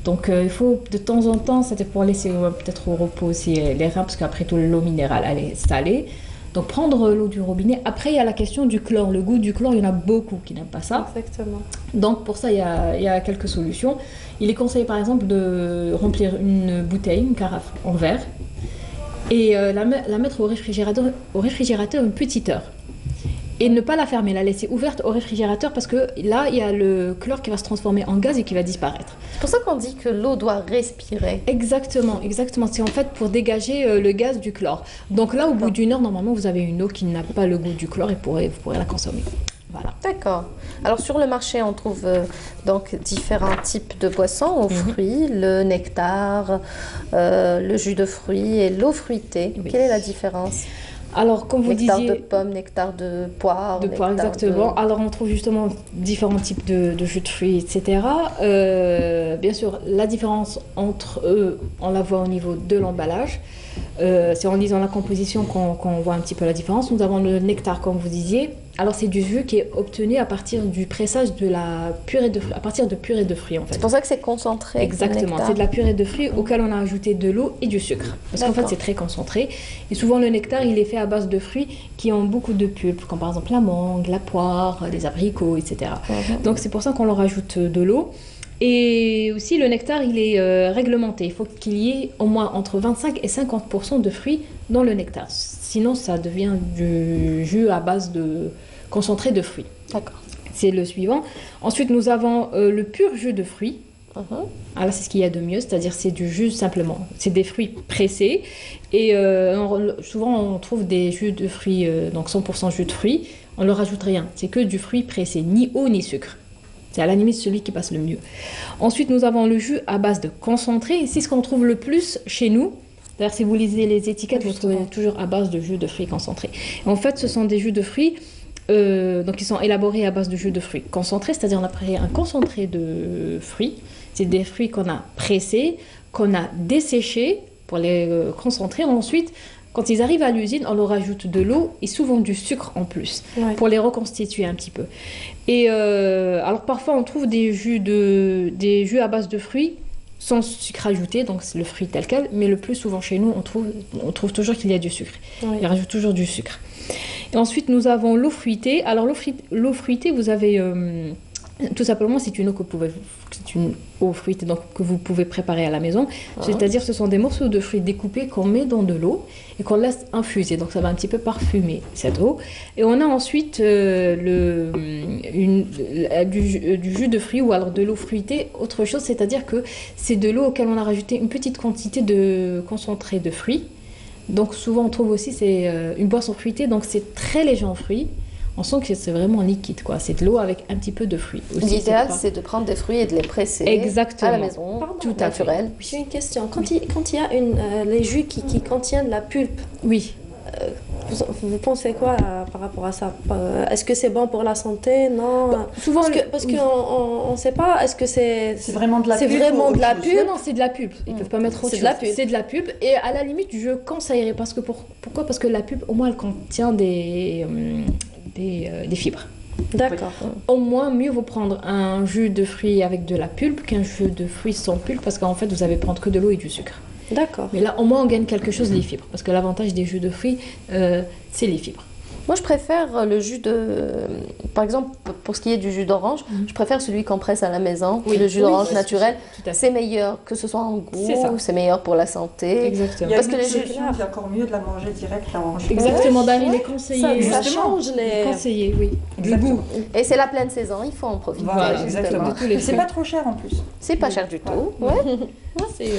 Donc, il faut de temps en temps, c'était pour laisser peut-être au repos aussi les reins, parce qu'après tout, l'eau minérale, elle est salée. Donc, prendre l'eau du robinet. Après, il y a la question du chlore. Le goût du chlore, il y en a beaucoup qui n'aiment pas ça.
Exactement.
Donc, pour ça, il y a quelques solutions. Il est conseillé, par exemple, de remplir une bouteille, une carafe en verre, et la mettre au réfrigérateur une petite heure. Et ne pas la fermer, la laisser ouverte au réfrigérateur, parce que là, il y a le chlore qui va se transformer en gaz et qui va disparaître.
C'est pour ça qu'on dit que l'eau doit respirer.
Exactement. C'est en fait pour dégager le gaz du chlore. Donc là, au bout d'une heure, normalement, vous avez une eau qui n'a pas le goût du chlore et vous pourrez la consommer. Voilà.
D'accord. Alors sur le marché, on trouve donc différents types de boissons aux fruits, le nectar, le jus de fruits et l'eau fruitée. Quelle est la différence ?
Alors, comme vous
nectar
disiez...
Nectar de pomme, nectar de poire.
De poire, exactement. Alors, on trouve justement différents types de jus de fruits, etc. Bien sûr, la différence entre eux, on la voit au niveau de l'emballage. C'est en lisant la composition qu'on voit un petit peu la différence. Nous avons le nectar, comme vous disiez. Alors, c'est du jus qui est obtenu à partir du pressage de la purée de fruits, à partir de purée de fruits, en fait.
C'est pour ça que c'est concentré.
Exactement. C'est de la purée de fruits auquel on a ajouté de l'eau et du sucre. Parce qu'en fait, c'est très concentré. Et souvent, le nectar, il est fait à base de fruits qui ont beaucoup de pulpe, comme par exemple la mangue, la poire, les abricots, etc. Donc, c'est pour ça qu'on leur ajoute de l'eau. Et aussi, le nectar, il est réglementé. Il faut qu'il y ait au moins entre 25 et 50% de fruits dans le nectar. Sinon, ça devient du jus à base de concentré de fruits.
D'accord.
C'est le suivant. Ensuite, nous avons le pur jus de fruits. Alors, c'est ce qu'il y a de mieux, c'est-à-dire c'est du jus simplement. C'est des fruits pressés. Et souvent, on trouve des jus de fruits, donc 100% jus de fruits. On ne leur ajoute rien. C'est que du fruit pressé, ni eau ni sucre. C'est à la limite celui qui passe le mieux. Ensuite, nous avons le jus à base de concentré. C'est ce qu'on trouve le plus chez nous. D'ailleurs, si vous lisez les étiquettes, vous trouvez toujours à base de jus de fruits concentrés. Et en fait, ce sont des jus de fruits, donc ils sont élaborés à base de jus de fruits concentrés, c'est-à-dire on a pris un concentré de fruits. C'est des fruits qu'on a pressés, qu'on a desséchés pour les concentrer. Ensuite, quand ils arrivent à l'usine, on leur ajoute de l'eau et souvent du sucre en plus pour les reconstituer un petit peu. Et alors parfois on trouve des jus à base de fruits sans sucre ajouté, donc c'est le fruit tel quel, mais le plus souvent chez nous, on trouve toujours qu'il y a du sucre. Ils rajoutent toujours du sucre. Et ensuite, nous avons l'eau fruitée. Alors l'eau fruitée, vous avez... tout simplement, c'est une eau fruitée donc, que vous pouvez préparer à la maison. C'est-à-dire ce sont des morceaux de fruits découpés qu'on met dans de l'eau et qu'on laisse infuser. Donc ça va un petit peu parfumer cette eau. Et on a ensuite du jus de fruits ou alors de l'eau fruitée. Autre chose, c'est-à-dire que c'est de l'eau auquel on a rajouté une petite quantité de concentré de fruits. Donc souvent on trouve aussi c'est une boisson fruitée, donc c'est très léger en fruits. On sent que c'est vraiment liquide, quoi. C'est de l'eau avec un petit peu de fruits.
L'idéal, c'est de prendre des fruits et de les presser à la maison, tout naturel.
J'ai une question. Quand il y a les jus qui contiennent la pulpe,
oui.
Vous pensez quoi par rapport à ça? Est-ce que c'est bon pour la santé? Non.
Souvent,
parce qu'on ne sait pas. Est-ce que c'est
vraiment de la pub?
C'est vraiment de la pub?
Non, c'est de la pub. Ils peuvent pas mettre autre chose.
C'est de la pub.
C'est de la pub. Et à la limite, je conseillerais parce que pourquoi? Parce que la pub, au moins, elle contient des fibres.
D'accord.
Au moins, mieux vaut prendre un jus de fruits avec de la pulpe qu'un jus de fruits sans pulpe parce qu'en fait, vous allez prendre que de l'eau et du sucre.
D'accord.
Mais là, au moins, on gagne quelque chose, les fibres. Parce que l'avantage des jus de fruits, c'est les fibres.
Moi, je préfère le jus de... Par exemple, pour ce qui est du jus d'orange, je préfère celui qu'on presse à la maison.
Oui.
Le jus d'orange naturel,
tout à fait.
c'est meilleur, que ce soit en goût, c'est meilleur pour la santé.
Exactement.
Parce que les jus, c'est encore mieux de la manger direct en jus.
Exactement, Dari, il est conseillé.
Ça change les...
Conseillé, oui. Du goût.
Et c'est la pleine saison, il faut en profiter.
Voilà, exactement. C'est pas trop cher en plus.
C'est pas cher du tout. Ouais.
C'est...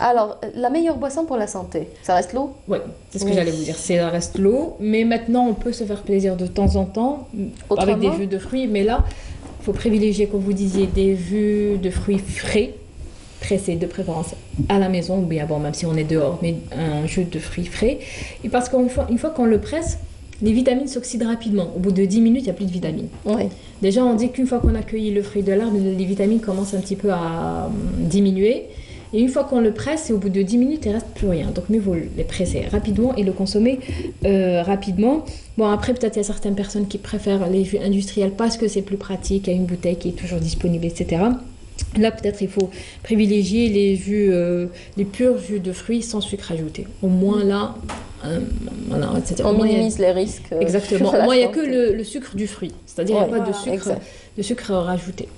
Alors, la meilleure boisson pour la santé, ça reste l'eau?
Oui, c'est ce que j'allais vous dire. Ça reste l'eau, mais maintenant on peut se faire plaisir de temps en temps avec des jus de fruits. Mais là, il faut privilégier, comme vous disiez, des jus de fruits frais, pressés de préférence à la maison, ou bien bon, même si on est dehors, mais un jus de fruits frais. Et parce qu'une fois qu'on le presse, les vitamines s'oxydent rapidement. Au bout de 10 minutes, il n'y a plus de vitamines.
Oui.
Déjà, on dit qu'une fois qu'on a cueilli le fruit de l'arbre, les vitamines commencent un petit peu à diminuer. Et une fois qu'on le presse, et au bout de 10 minutes, il ne reste plus rien. Donc, mieux vaut les presser rapidement et le consommer rapidement. Bon, après, peut-être il y a certaines personnes qui préfèrent les jus industriels parce que c'est plus pratique, il y a une bouteille qui est toujours disponible, etc. Là, peut-être il faut privilégier les jus, les purs jus de fruits sans sucre ajouté. Au moins là, voilà,
on minimise les risques.
Exactement. Au moins, il n'y a que le sucre du fruit. C'est-à-dire qu'il n'y a pas de sucre rajouté.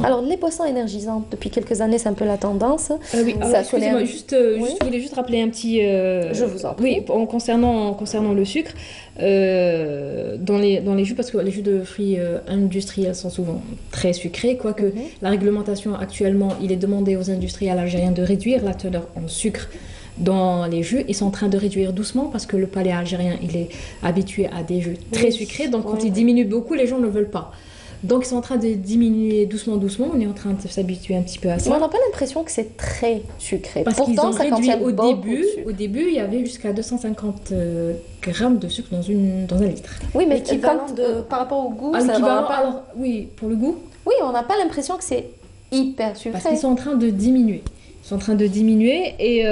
Alors, les boissons énergisantes, depuis quelques années, c'est un peu la tendance.
Oui, excusez-moi, je voulais juste rappeler un petit...
Je vous en prie.
Oui, concernant le sucre, dans les jus, parce que les jus de fruits industriels sont souvent très sucrés, quoique la réglementation actuellement, il est demandé aux industriels algériens de réduire la teneur en sucre dans les jus. Ils sont en train de réduire doucement parce que le palais algérien, il est habitué à des jus très sucrés, donc quand ils diminuent beaucoup, les gens ne veulent pas. Donc ils sont en train de diminuer doucement, on est en train de s'habituer un petit peu à ça.
Mais on n'a pas l'impression que c'est très sucré.
Parce qu'ils ont réduit au début, il y avait jusqu'à 250 grammes de sucre dans un litre.
Oui, mais par rapport au goût, ça va pas...
Alors, oui, pour le goût.
Oui, on n'a pas l'impression que c'est hyper sucré.
Parce qu'ils sont en train de diminuer. Et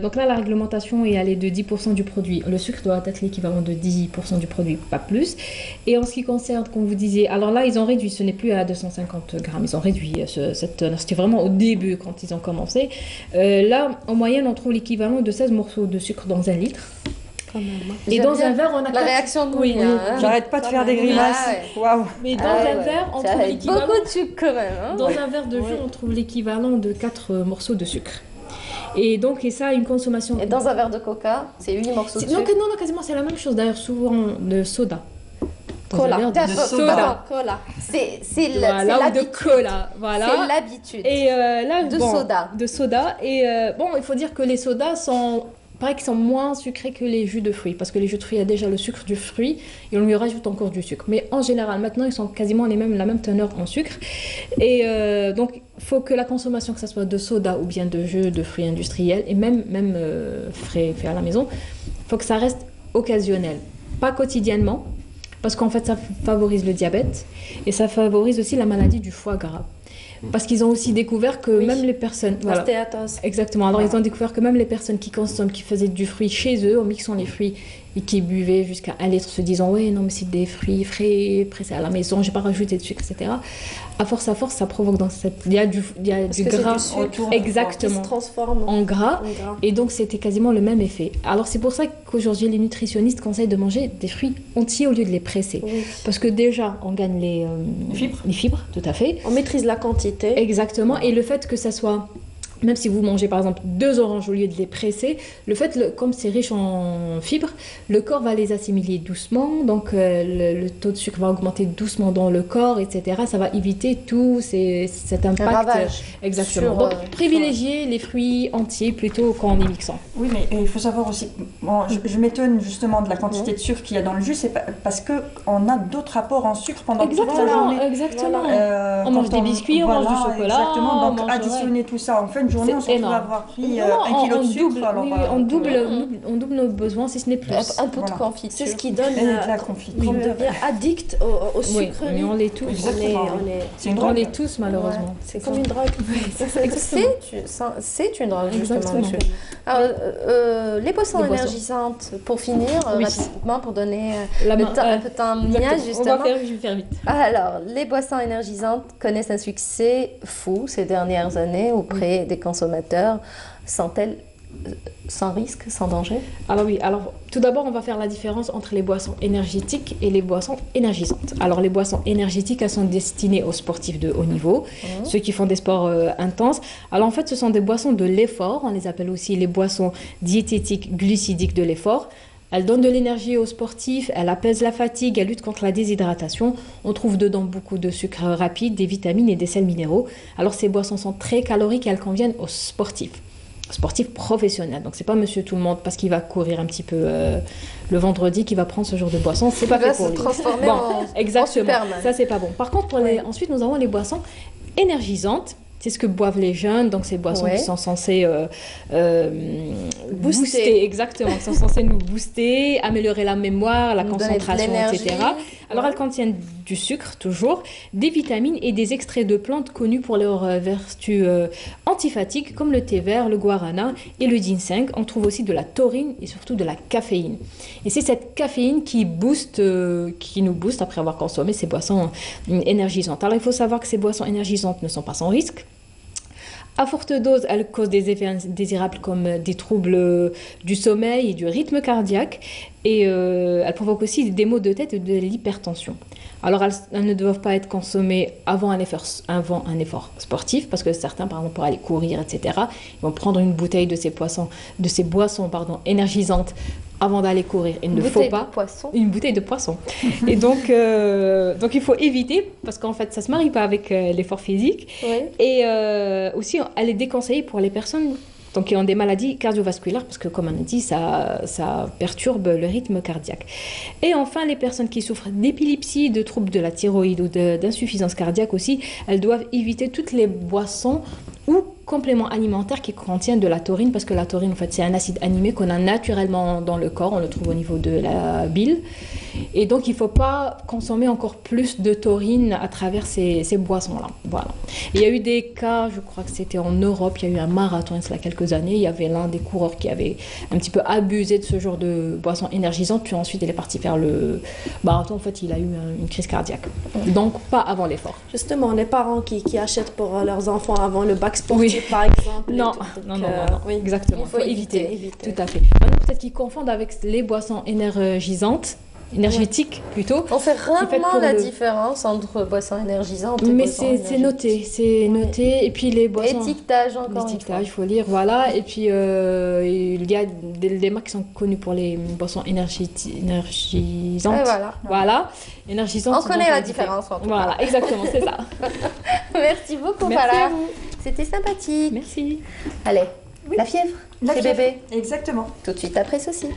donc là la réglementation est allée de 10% du produit. Le sucre doit être l'équivalent de 10% du produit, pas plus. Et en ce qui concerne, comme vous disiez, alors là ils ont réduit, ce n'est plus à 250 grammes, ils ont réduit c'était vraiment au début quand ils ont commencé. Là en moyenne on trouve l'équivalent de 16 morceaux de sucre dans un litre.
Et dans un verre, on a
la réaction de j'arrête pas de faire des grimaces. Waouh.
Mais dans un verre, on trouve l'équivalent.
Beaucoup de sucre quand même.
Dans un verre de jus, on trouve l'équivalent de 4 morceaux de sucre. Et ça, une consommation.
Et dans un verre de coca, c'est 8 morceaux de sucre.
Non, quasiment, c'est la même chose. D'ailleurs, souvent de soda.
Cola.
Cola.
C'est
de cola. Voilà.
C'est l'habitude.
Et là,
soda.
De soda. Et il faut dire que les sodas sont moins sucrés que les jus de fruits, parce que les jus de fruits, il y a déjà le sucre du fruit et on lui rajoute encore du sucre. Mais en général, maintenant, ils sont quasiment la même teneur en sucre. Et donc, il faut que la consommation, que ce soit de soda ou bien de jus de fruits industriels, et même frais fait à la maison, il faut que ça reste occasionnel, pas quotidiennement, parce qu'en fait, ça favorise le diabète et ça favorise aussi la maladie du foie gras. Parce qu'ils ont aussi découvert que même les personnes...
Voilà. Stéatose.
Exactement. Alors, ils ont découvert que même les personnes qui consomment, qui faisaient du fruit chez eux, en mixant les fruits, et qui buvaient jusqu'à 1 litre, se disant « Ouais, non, mais c'est des fruits frais, pressés à la maison, j'ai pas rajouté de sucre, etc. » À force, ça provoque dans cette... Il y a du gras
sucre,
exactement,
qui se transforme
en gras. Et donc, c'était quasiment le même effet. Alors, c'est pour ça qu'aujourd'hui, les nutritionnistes conseillent de manger des fruits entiers au lieu de les presser. Oui. Parce que déjà, on gagne les fibres, tout à fait.
On maîtrise la quantité.
Exactement. Et le fait que ça soit... Même si vous mangez par exemple 2 oranges au lieu de les presser, le fait, comme c'est riche en fibres, le corps va les assimiler doucement, donc le taux de sucre va augmenter doucement dans le corps, etc. Ça va éviter tout cet impact.
Un ravage.
Exactement. Donc privilégier les fruits entiers plutôt qu'en les mixant.
Oui, mais il faut savoir aussi, je m'étonne justement de la quantité de sucre qu'il y a dans le jus, c'est parce qu'on a d'autres apports en sucre pendant toute la journée.
Exactement. On mange des biscuits, on mange du chocolat.
Exactement, donc additionner tout ça, en fait, même journée, on se retrouve à avoir pris 1 kilo de sucre.
On double nos besoins, si ce n'est plus.
Un peu de confiture. C'est ce qui donne la confiture. On devient addict au sucre.
Oui, on l'est tous. On l'est tous, malheureusement.
C'est comme une drogue.
C'est une drogue, justement. Alors, les boissons énergisantes, pour finir, rapidement, pour donner un peu de temps à Mounia, justement.
Je vais faire vite.
Alors, les boissons énergisantes connaissent un succès fou ces dernières années auprès des consommateurs. Sont-elles sans risque, sans danger?
Alors oui, tout d'abord on va faire la différence entre les boissons énergétiques et les boissons énergisantes. Alors les boissons énergétiques, elles sont destinées aux sportifs de haut niveau, ceux qui font des sports intenses. Alors en fait ce sont des boissons de l'effort, on les appelle aussi les boissons diététiques glucidiques de l'effort. Elles donnent de l'énergie aux sportifs, elles apaisent la fatigue, elles luttent contre la déshydratation. On trouve dedans beaucoup de sucre rapide, des vitamines et des sels minéraux. Alors ces boissons sont très caloriques et elles conviennent aux sportifs professionnels. Donc c'est pas monsieur tout le monde parce qu'il va courir un petit peu le vendredi qui va prendre ce genre de boisson. C'est pas fait pour lui.
Il va se transformer en Superman.
Ça c'est pas bon. Par contre, ensuite nous avons les boissons énergisantes. C'est ce que boivent les jeunes, donc ces boissons qui sont censées booster, exactement, qui sont censées nous booster, améliorer la mémoire, la concentration, etc. Alors elles contiennent du sucre, toujours, des vitamines et des extraits de plantes connus pour leurs vertus antifatigue, comme le thé vert, le guarana et le ginseng. On trouve aussi de la taurine et surtout de la caféine. Et c'est cette caféine qui nous booste après avoir consommé ces boissons énergisantes. Alors il faut savoir que ces boissons énergisantes ne sont pas sans risque. À forte dose, elles causent des effets indésirables comme des troubles du sommeil et du rythme cardiaque. Et elles provoquent aussi des maux de tête et de l'hypertension. Alors, elles ne doivent pas être consommées avant un effort sportif, parce que certains, par exemple, pour aller courir, etc., ils vont prendre une bouteille de ces boissons énergisantes avant d'aller courir. Il ne faut pas une bouteille de poisson. Et donc il faut éviter, parce qu'en fait, ça ne se marie pas avec l'effort physique. Oui. Et aussi, elle est déconseillée pour les personnes qui ont des maladies cardiovasculaires, parce que comme on a dit, ça perturbe le rythme cardiaque. Et enfin, les personnes qui souffrent d'épilepsie, de troubles de la thyroïde ou d'insuffisance cardiaque aussi, elles doivent éviter toutes les boissons ou compléments alimentaires qui contiennent de la taurine, parce que la taurine, en fait, c'est un acide aminé qu'on a naturellement dans le corps, on le trouve au niveau de la bile. Et donc, il ne faut pas consommer encore plus de taurine à travers ces boissons-là. Voilà. Et il y a eu des cas, je crois que c'était en Europe, il y a eu un marathon, il y a quelques années, il y avait l'un des coureurs qui avait un petit peu abusé de ce genre de boissons énergisantes, puis ensuite il est parti faire le marathon, en fait, il a eu une crise cardiaque. Donc, pas avant l'effort.
Justement, les parents qui achètent pour leurs enfants avant le bac sportif, par exemple.
Non, oui, exactement. Il faut éviter. Tout à fait. Maintenant, peut-être qu'ils confondent avec les boissons énergétiques plutôt.
On fait rarement la différence entre boissons énergisantes et boissons énergétiques.
C'est noté. Et puis les boissons...
Étiquetage, encore une fois.
Il faut lire, voilà. Et puis, il y a des marques qui sont connues pour les boissons énergisantes. Voilà. Énergisantes.
On connaît la différence, en tout cas.
Voilà, exactement, c'est ça.
Merci beaucoup,
Merci
Fala.
à vous.
C'était sympathique.
Merci.
Allez, la fièvre chez bébé.
Exactement.
Tout de suite après ceci.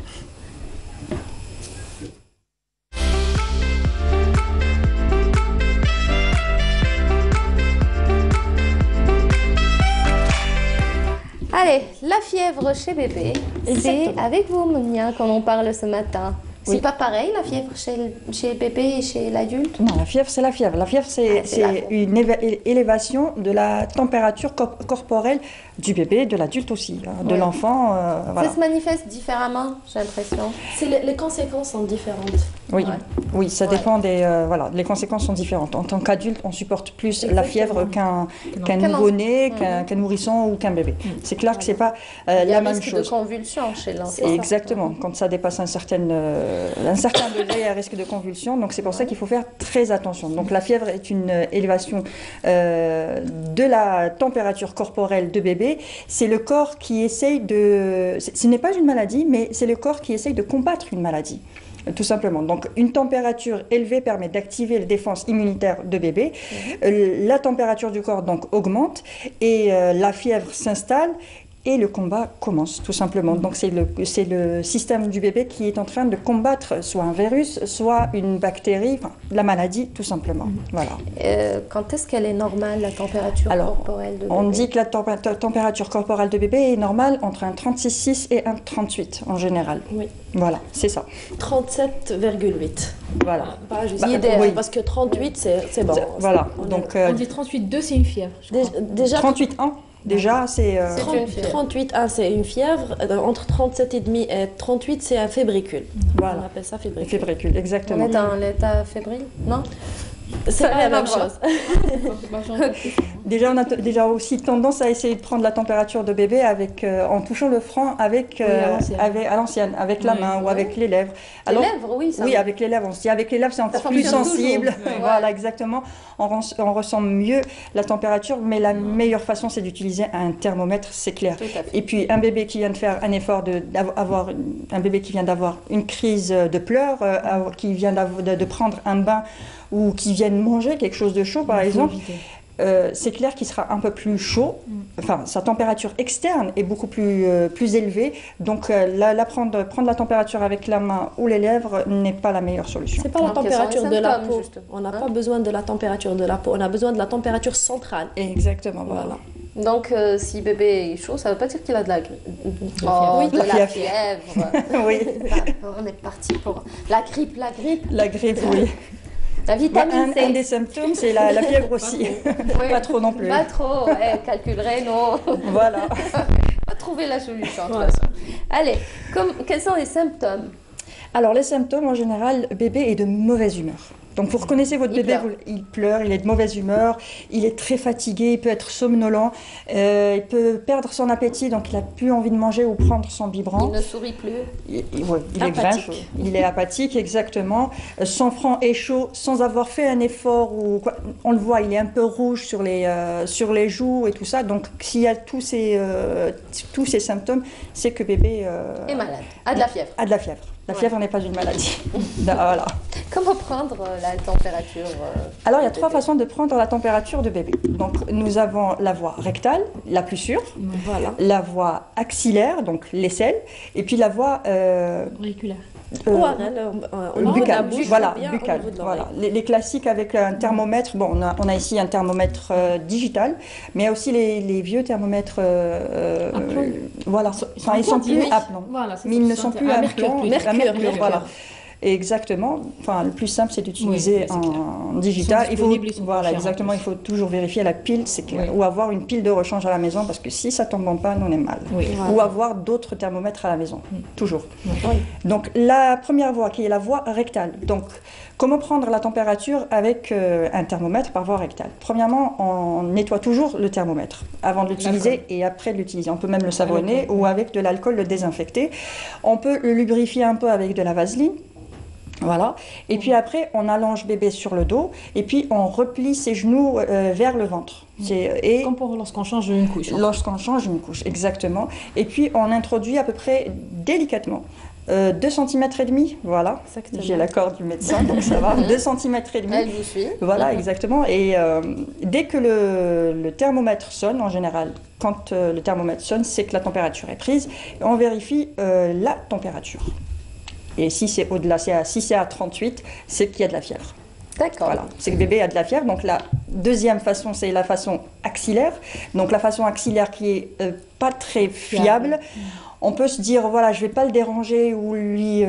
Allez, la fièvre chez bébé, c'est avec vous, Mounia, qu'on en parle ce matin. C'est pas pareil, la fièvre chez le bébé et chez l'adulte?
Non, la fièvre, c'est la fièvre. La fièvre, c'est une élévation de la température corporelle du bébé, de l'adulte aussi, de l'enfant.
Ça se manifeste différemment, j'ai l'impression.
Les conséquences sont différentes.
Oui, ça dépend des... les conséquences sont différentes. En tant qu'adulte, on supporte plus la fièvre qu'un nouveau-né, qu'un nourrisson ou qu'un bébé. C'est clair que c'est pas la même chose.
Il y a un risque de convulsion chez l'enfant.
Exactement. Quand ça dépasse un certain degré, il y a un risque de convulsion. Donc c'est pour ça qu'il faut faire très attention. Donc la fièvre est une élévation de la température corporelle de bébé. C'est le corps qui essaye de... Ce n'est pas une maladie, mais c'est le corps qui essaye de combattre une maladie. Tout simplement. Donc, une température élevée permet d'activer les défenses immunitaires de bébé. La température du corps donc augmente et la fièvre s'installe et le combat commence, tout simplement. Donc c'est le système du bébé qui est en train de combattre soit un virus, soit une bactérie, enfin, la maladie, tout simplement. Voilà.
Quand est-ce qu'elle est normale, la température corporelle de bébé?
On dit que la température corporelle de bébé est normale entre un 36,6 et un 38 en général.
Oui.
Voilà, c'est ça.
37,8.
Voilà.
Pas juste idéal, parce que 38, c'est bon.
Voilà.
Donc, on dit 38,2, c'est une fièvre.
Déjà 38,1. Déjà, c'est...
38,1, c'est une fièvre. Entre 37,5 et 38, c'est un fébricule.
Voilà.
On appelle ça fébricule.
Fébricule, exactement.
On est dans l'état fébrile, non?
C'est pas la même chose.
Déjà, on a déjà aussi tendance à essayer de prendre la température de bébé en touchant le front à l'ancienne, avec la main ou avec les lèvres.
Les lèvres, oui.
Oui, avec les lèvres. On se dit avec les lèvres, c'est encore plus sensible. Voilà, exactement. On ressent mieux la température, mais la meilleure façon, c'est d'utiliser un thermomètre, c'est clair. Et puis, un bébé qui vient de faire un effort un bébé qui vient d'avoir une crise de pleurs, qui vient de prendre un bain, ou qui viennent manger quelque chose de chaud, par exemple, c'est clair qu'il sera un peu plus chaud. Enfin, sa température externe est beaucoup plus élevée. Donc, prendre la température avec la main ou les lèvres n'est pas la meilleure solution.
C'est pas la température de la peau. On n'a pas besoin de la température de la peau. On a besoin de la température centrale.
Exactement, voilà.
Donc, si bébé est chaud, ça ne veut pas dire qu'il a de la grippe.
Oui,
de la fièvre.
Oui.
On est parti pour la grippe.
La grippe, oui.
La vitamine C.
Un des symptômes, c'est la fièvre aussi. Pas trop non plus.
Pas trop, calculerait, non.
Voilà.
On va trouver la solution, de toute façon. Allez, quels sont les symptômes?
Alors, les symptômes, en général, bébé est de mauvaise humeur. Donc, vous reconnaissez votre bébé, il pleure, il est de mauvaise humeur, il est très fatigué, il peut être somnolent, il peut perdre son appétit, donc il n'a plus envie de manger ou prendre son biberon.
Il ne sourit plus.
Il est grincheux. Il est apathique, exactement. Son front est chaud sans avoir fait un effort. On le voit, il est un peu rouge sur les joues et tout ça. Donc, s'il y a tous ces symptômes, c'est que bébé...
est malade, a de la fièvre.
A de la fièvre. La fièvre n'est pas une maladie. Voilà.
Comment prendre la température
Alors, il y a trois façons de prendre la température de bébé. Donc, nous avons la voie rectale, la plus sûre.
Voilà.
La voie axillaire, donc l'aisselle. Et puis la voie...
auriculaire.
Buccale. Voilà, buccale. Voilà. Les classiques avec un thermomètre. Bon, on a ici un thermomètre digital, mais il y a aussi les vieux thermomètres. Voilà. Enfin, ils sont plus à plomb.
Voilà,
mais ils ne sont plus à plomb.
Mercure.
Voilà. Exactement. Enfin, le plus simple, c'est d'utiliser un digital. Il faut toujours vérifier la pile, ou avoir une pile de rechange à la maison, parce que si ça tombe en panne, on est mal. Ou avoir d'autres thermomètres à la maison, toujours. Donc, la première voie, qui est la voie rectale. Donc, comment prendre la température avec un thermomètre par voie rectale? Premièrement, on nettoie toujours le thermomètre avant de l'utiliser et après de l'utiliser. On peut même le savonner ou avec de l'alcool le désinfecter. On peut le lubrifier un peu avec de la vaseline. Voilà. Et puis après, on allonge bébé sur le dos et puis on replie ses genoux vers le ventre.
Comme lorsqu'on change une couche.
Lorsqu'on change une couche, exactement. Et puis on introduit à peu près délicatement 2 cm et demi, voilà. J'ai l'accord du médecin, donc ça va. 2 cm et demi.
Elle vous suit.
Voilà, exactement. Et dès que le thermomètre sonne, en général, quand le thermomètre sonne, c'est que la température est prise. On vérifie la température. Et si c'est au-delà, si c'est à 38, c'est qu'il y a de la fièvre.
D'accord.
Voilà, c'est que le bébé a de la fièvre. Donc la deuxième façon, c'est la façon axillaire. Donc la façon axillaire qui est pas très fiable. On peut se dire, voilà, je ne vais pas le déranger ou lui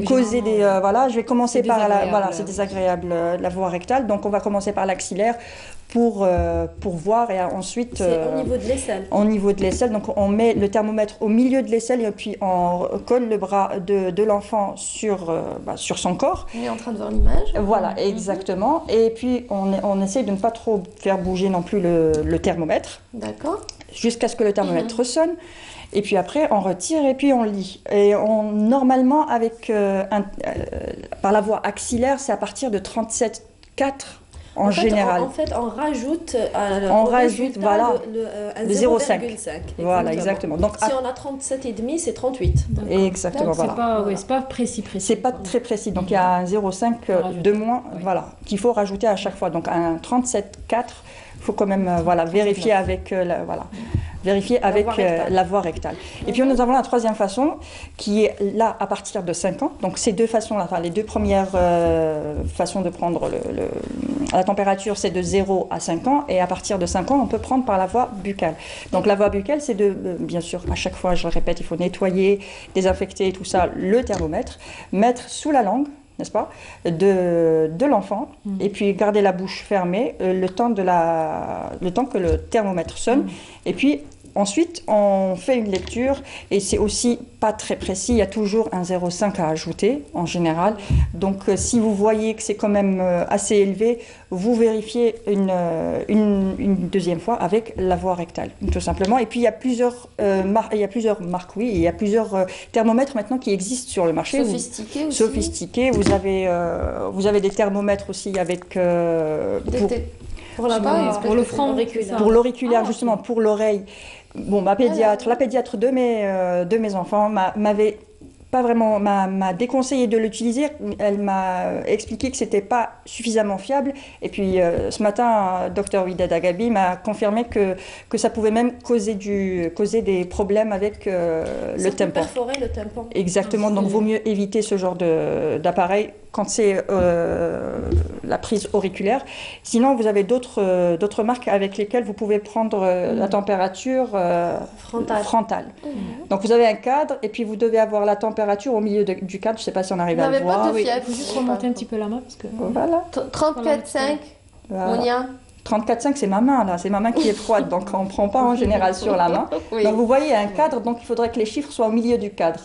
causer des... voilà, je vais commencer par c'est désagréable, la voie rectale. Donc on va commencer par l'axillaire pour voir et ensuite...
C'est au niveau de l'aisselle.
Au niveau de l'aisselle, donc on met le thermomètre au milieu de l'aisselle et puis on colle le bras de l'enfant sur son corps.
On est en train de voir l'image.
Voilà, exactement. Et puis on essaye de ne pas trop faire bouger non plus le thermomètre.
D'accord.
Jusqu'à ce que le thermomètre sonne. Et puis après, on retire et puis on lit. Et normalement, par la voie axillaire, c'est à partir de 37,4 en général.
En fait, on rajoute
voilà,
le 0,5.
Voilà, exactement. Donc,
si on a 37,5, c'est 38.
Exactement, voilà.
C'est pas précis.
C'est pas très précis. Donc, il y a un 0,5 de moins, voilà, qu'il faut rajouter à chaque fois. Donc, un 37,4, il faut quand même vérifier avec... voilà. vérifier avec la voie rectale. Et puis nous avons la troisième façon qui est là à partir de 5 ans. Donc ces deux façons-là, enfin, les deux premières façons de prendre la température, c'est de 0 à 5 ans. Et à partir de 5 ans, on peut prendre par la voie buccale. Donc la voie buccale, c'est de, bien sûr, à chaque fois, je le répète, il faut nettoyer, désinfecter tout ça, le thermomètre, mettre sous la langue, n'est-ce pas, de l'enfant, et puis garder la bouche fermée le temps que le thermomètre sonne, et puis ensuite on fait une lecture, et c'est aussi pas très précis, il y a toujours un 0,5 à ajouter en général, donc si vous voyez que c'est quand même assez élevé, vous vérifiez une deuxième fois avec la voie rectale, tout simplement. Et puis il y a plusieurs marques, oui, il y a plusieurs thermomètres maintenant qui existent sur le marché.
Sophistiqués aussi.
Sophistiqués, vous avez des thermomètres aussi avec...
pour le front auriculaire.
Pour l'auriculaire, justement, pour l'oreille. Bon, la pédiatre de mes enfants m'a déconseillé de l'utiliser. Elle m'a expliqué que c'était pas suffisamment fiable. Et puis ce matin, Dr Widad Agabi m'a confirmé que ça pouvait même causer des problèmes avec le tympan.
Perforer le tympan.
Exactement. Donc vaut mieux éviter ce genre d'appareil quand c'est la prise auriculaire. Sinon, vous avez d'autres marques avec lesquelles vous pouvez prendre la température frontale. Donc vous avez un cadre et puis vous devez avoir la température au milieu du cadre. Je ne sais pas si on arrive à le voir.
Il faut juste remonter un petit peu la main. Parce que,
voilà.
34,5, Monia.
34,5, c'est ma main là, c'est ma main qui est froide, donc on ne prend pas en général sur la main. Oui. Donc vous voyez un cadre, donc il faudrait que les chiffres soient au milieu du cadre.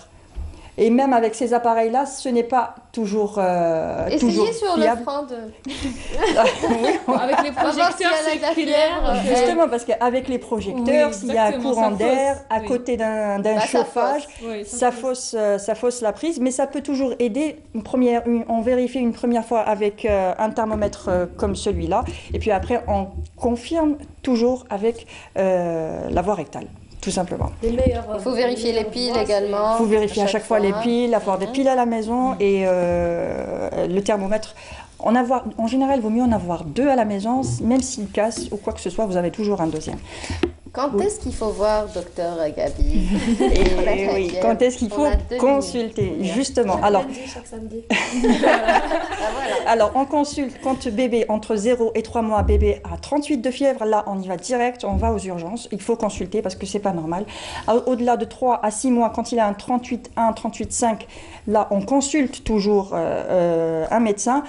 Et même avec ces appareils-là, ce n'est pas toujours
Essayez
toujours
sur
fiable.
le front de...
Oui,
avec les projecteurs circulaires.
Justement, parce qu'avec les projecteurs, s'il y a un courant d'air à côté d'un chauffage, ça fausse la prise, mais ça peut toujours aider. On vérifie une première fois avec un thermomètre comme celui-là, et puis après, on confirme toujours avec la voie rectale. Tout simplement.
Il faut vérifier les piles également.
Il faut vérifier à chaque fois les piles, avoir des piles à la maison et le thermomètre. En général, il vaut mieux en avoir 2 à la maison, même s'il casse ou quoi que ce soit, vous avez toujours un deuxième.
Quand est-ce qu'il faut voir docteur Agabi?
Oui, quand est-ce qu'il faut consulter? Justement. Alors,
chaque samedi.
Alors, on consulte quand bébé, entre 0 et 3 mois, bébé a 38 de fièvre, là, on y va direct, on va aux urgences. Il faut consulter parce que c'est pas normal. Au-delà de 3 à 6 mois, quand il a un 38,1, 38,5, là, on consulte toujours un médecin.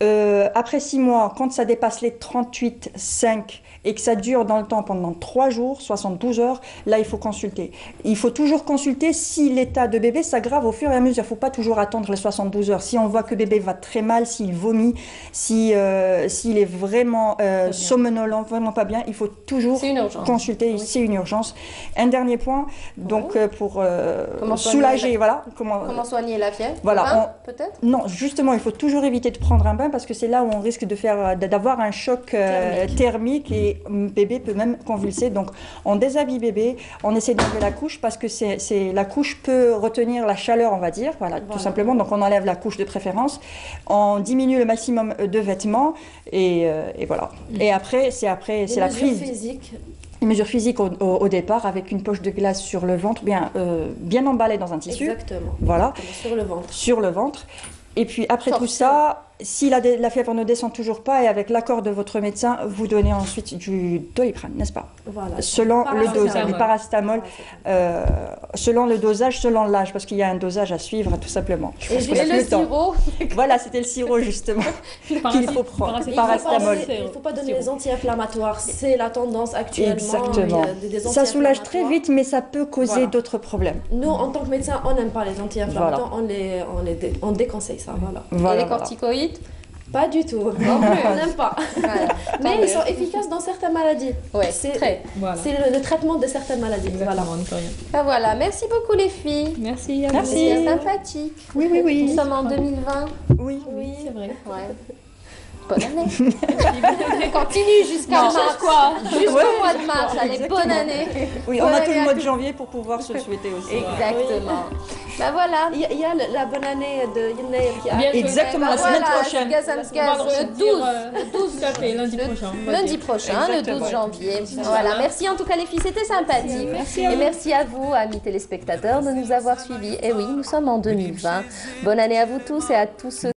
Après 6 mois, quand ça dépasse les 38,5 et que ça dure dans le temps pendant 3 jours, 72 heures, là il faut consulter. Il faut toujours consulter si l'état de bébé s'aggrave au fur et à mesure. Il ne faut pas toujours attendre les 72 heures. Si on voit que bébé va très mal, s'il vomit, s'il est vraiment somnolent, vraiment pas bien, il faut toujours consulter. C'est une urgence. Un dernier point, donc pour soulager, voilà.
Comment soigner la fièvre?
Voilà,
peut-être?
Non, justement, il faut toujours éviter de prendre un bain parce que c'est là où on risque d'avoir un choc thermique et bébé peut même convulser. Donc, on déshabille bébé, on essaie d'enlever la couche parce que la couche peut retenir la chaleur, on va dire, voilà, tout simplement. Donc, on enlève la couche de préférence, on diminue le maximum de vêtements et voilà. Et après, c'est la prise. Une mesure physique au départ avec une poche de glace sur le ventre, bien emballée dans un tissu.
Exactement.
Voilà.
Sur le ventre.
Et puis après tout ça, si la fièvre ne descend toujours pas et avec l'accord de votre médecin, vous donnez ensuite du Doliprane, n'est-ce pas?
Voilà.
Selon le dosage, du paracétamol, selon le dosage, selon l'âge, parce qu'il y a un dosage à suivre tout simplement.
Et le sirop.
Voilà, c'était le sirop justement qu'il faut prendre. Paracétamol.
Il ne faut pas donner les anti-inflammatoires, c'est la tendance actuellement.
Exactement. Ça soulage très vite, mais ça peut causer d'autres problèmes.
Nous, en tant que médecins, on n'aime pas les anti-inflammatoires, on déconseille ça.
Voilà. Et les corticoïdes?
Pas du tout, on n'aime pas. Voilà. Mais ils sont efficaces dans certaines maladies.
Ouais,
c'est le traitement de certaines maladies.
Voilà.
Voilà, merci beaucoup les filles.
Merci à
vous. Merci. Sympathique.
Oui.
Nous sommes en 2020.
Oui,
c'est vrai.
Ouais. Bonne année. Continue jusqu'à mars. Jusqu'au mois de mars. Allez, bonne année.
Oui, on a tout le mois de janvier pour pouvoir se le souhaiter aussi.
Exactement. Ben voilà.
Il y a la bonne année de Yennayer qui arrive.
Exactement, la semaine prochaine.
Le 12.
Tout à fait, lundi prochain.
Lundi prochain, le 12 janvier. Voilà, merci en tout cas les filles, c'était sympathique. Et merci à vous, amis téléspectateurs, de nous avoir suivis. Et oui, nous sommes en 2020. Bonne année à vous tous et à tous ceux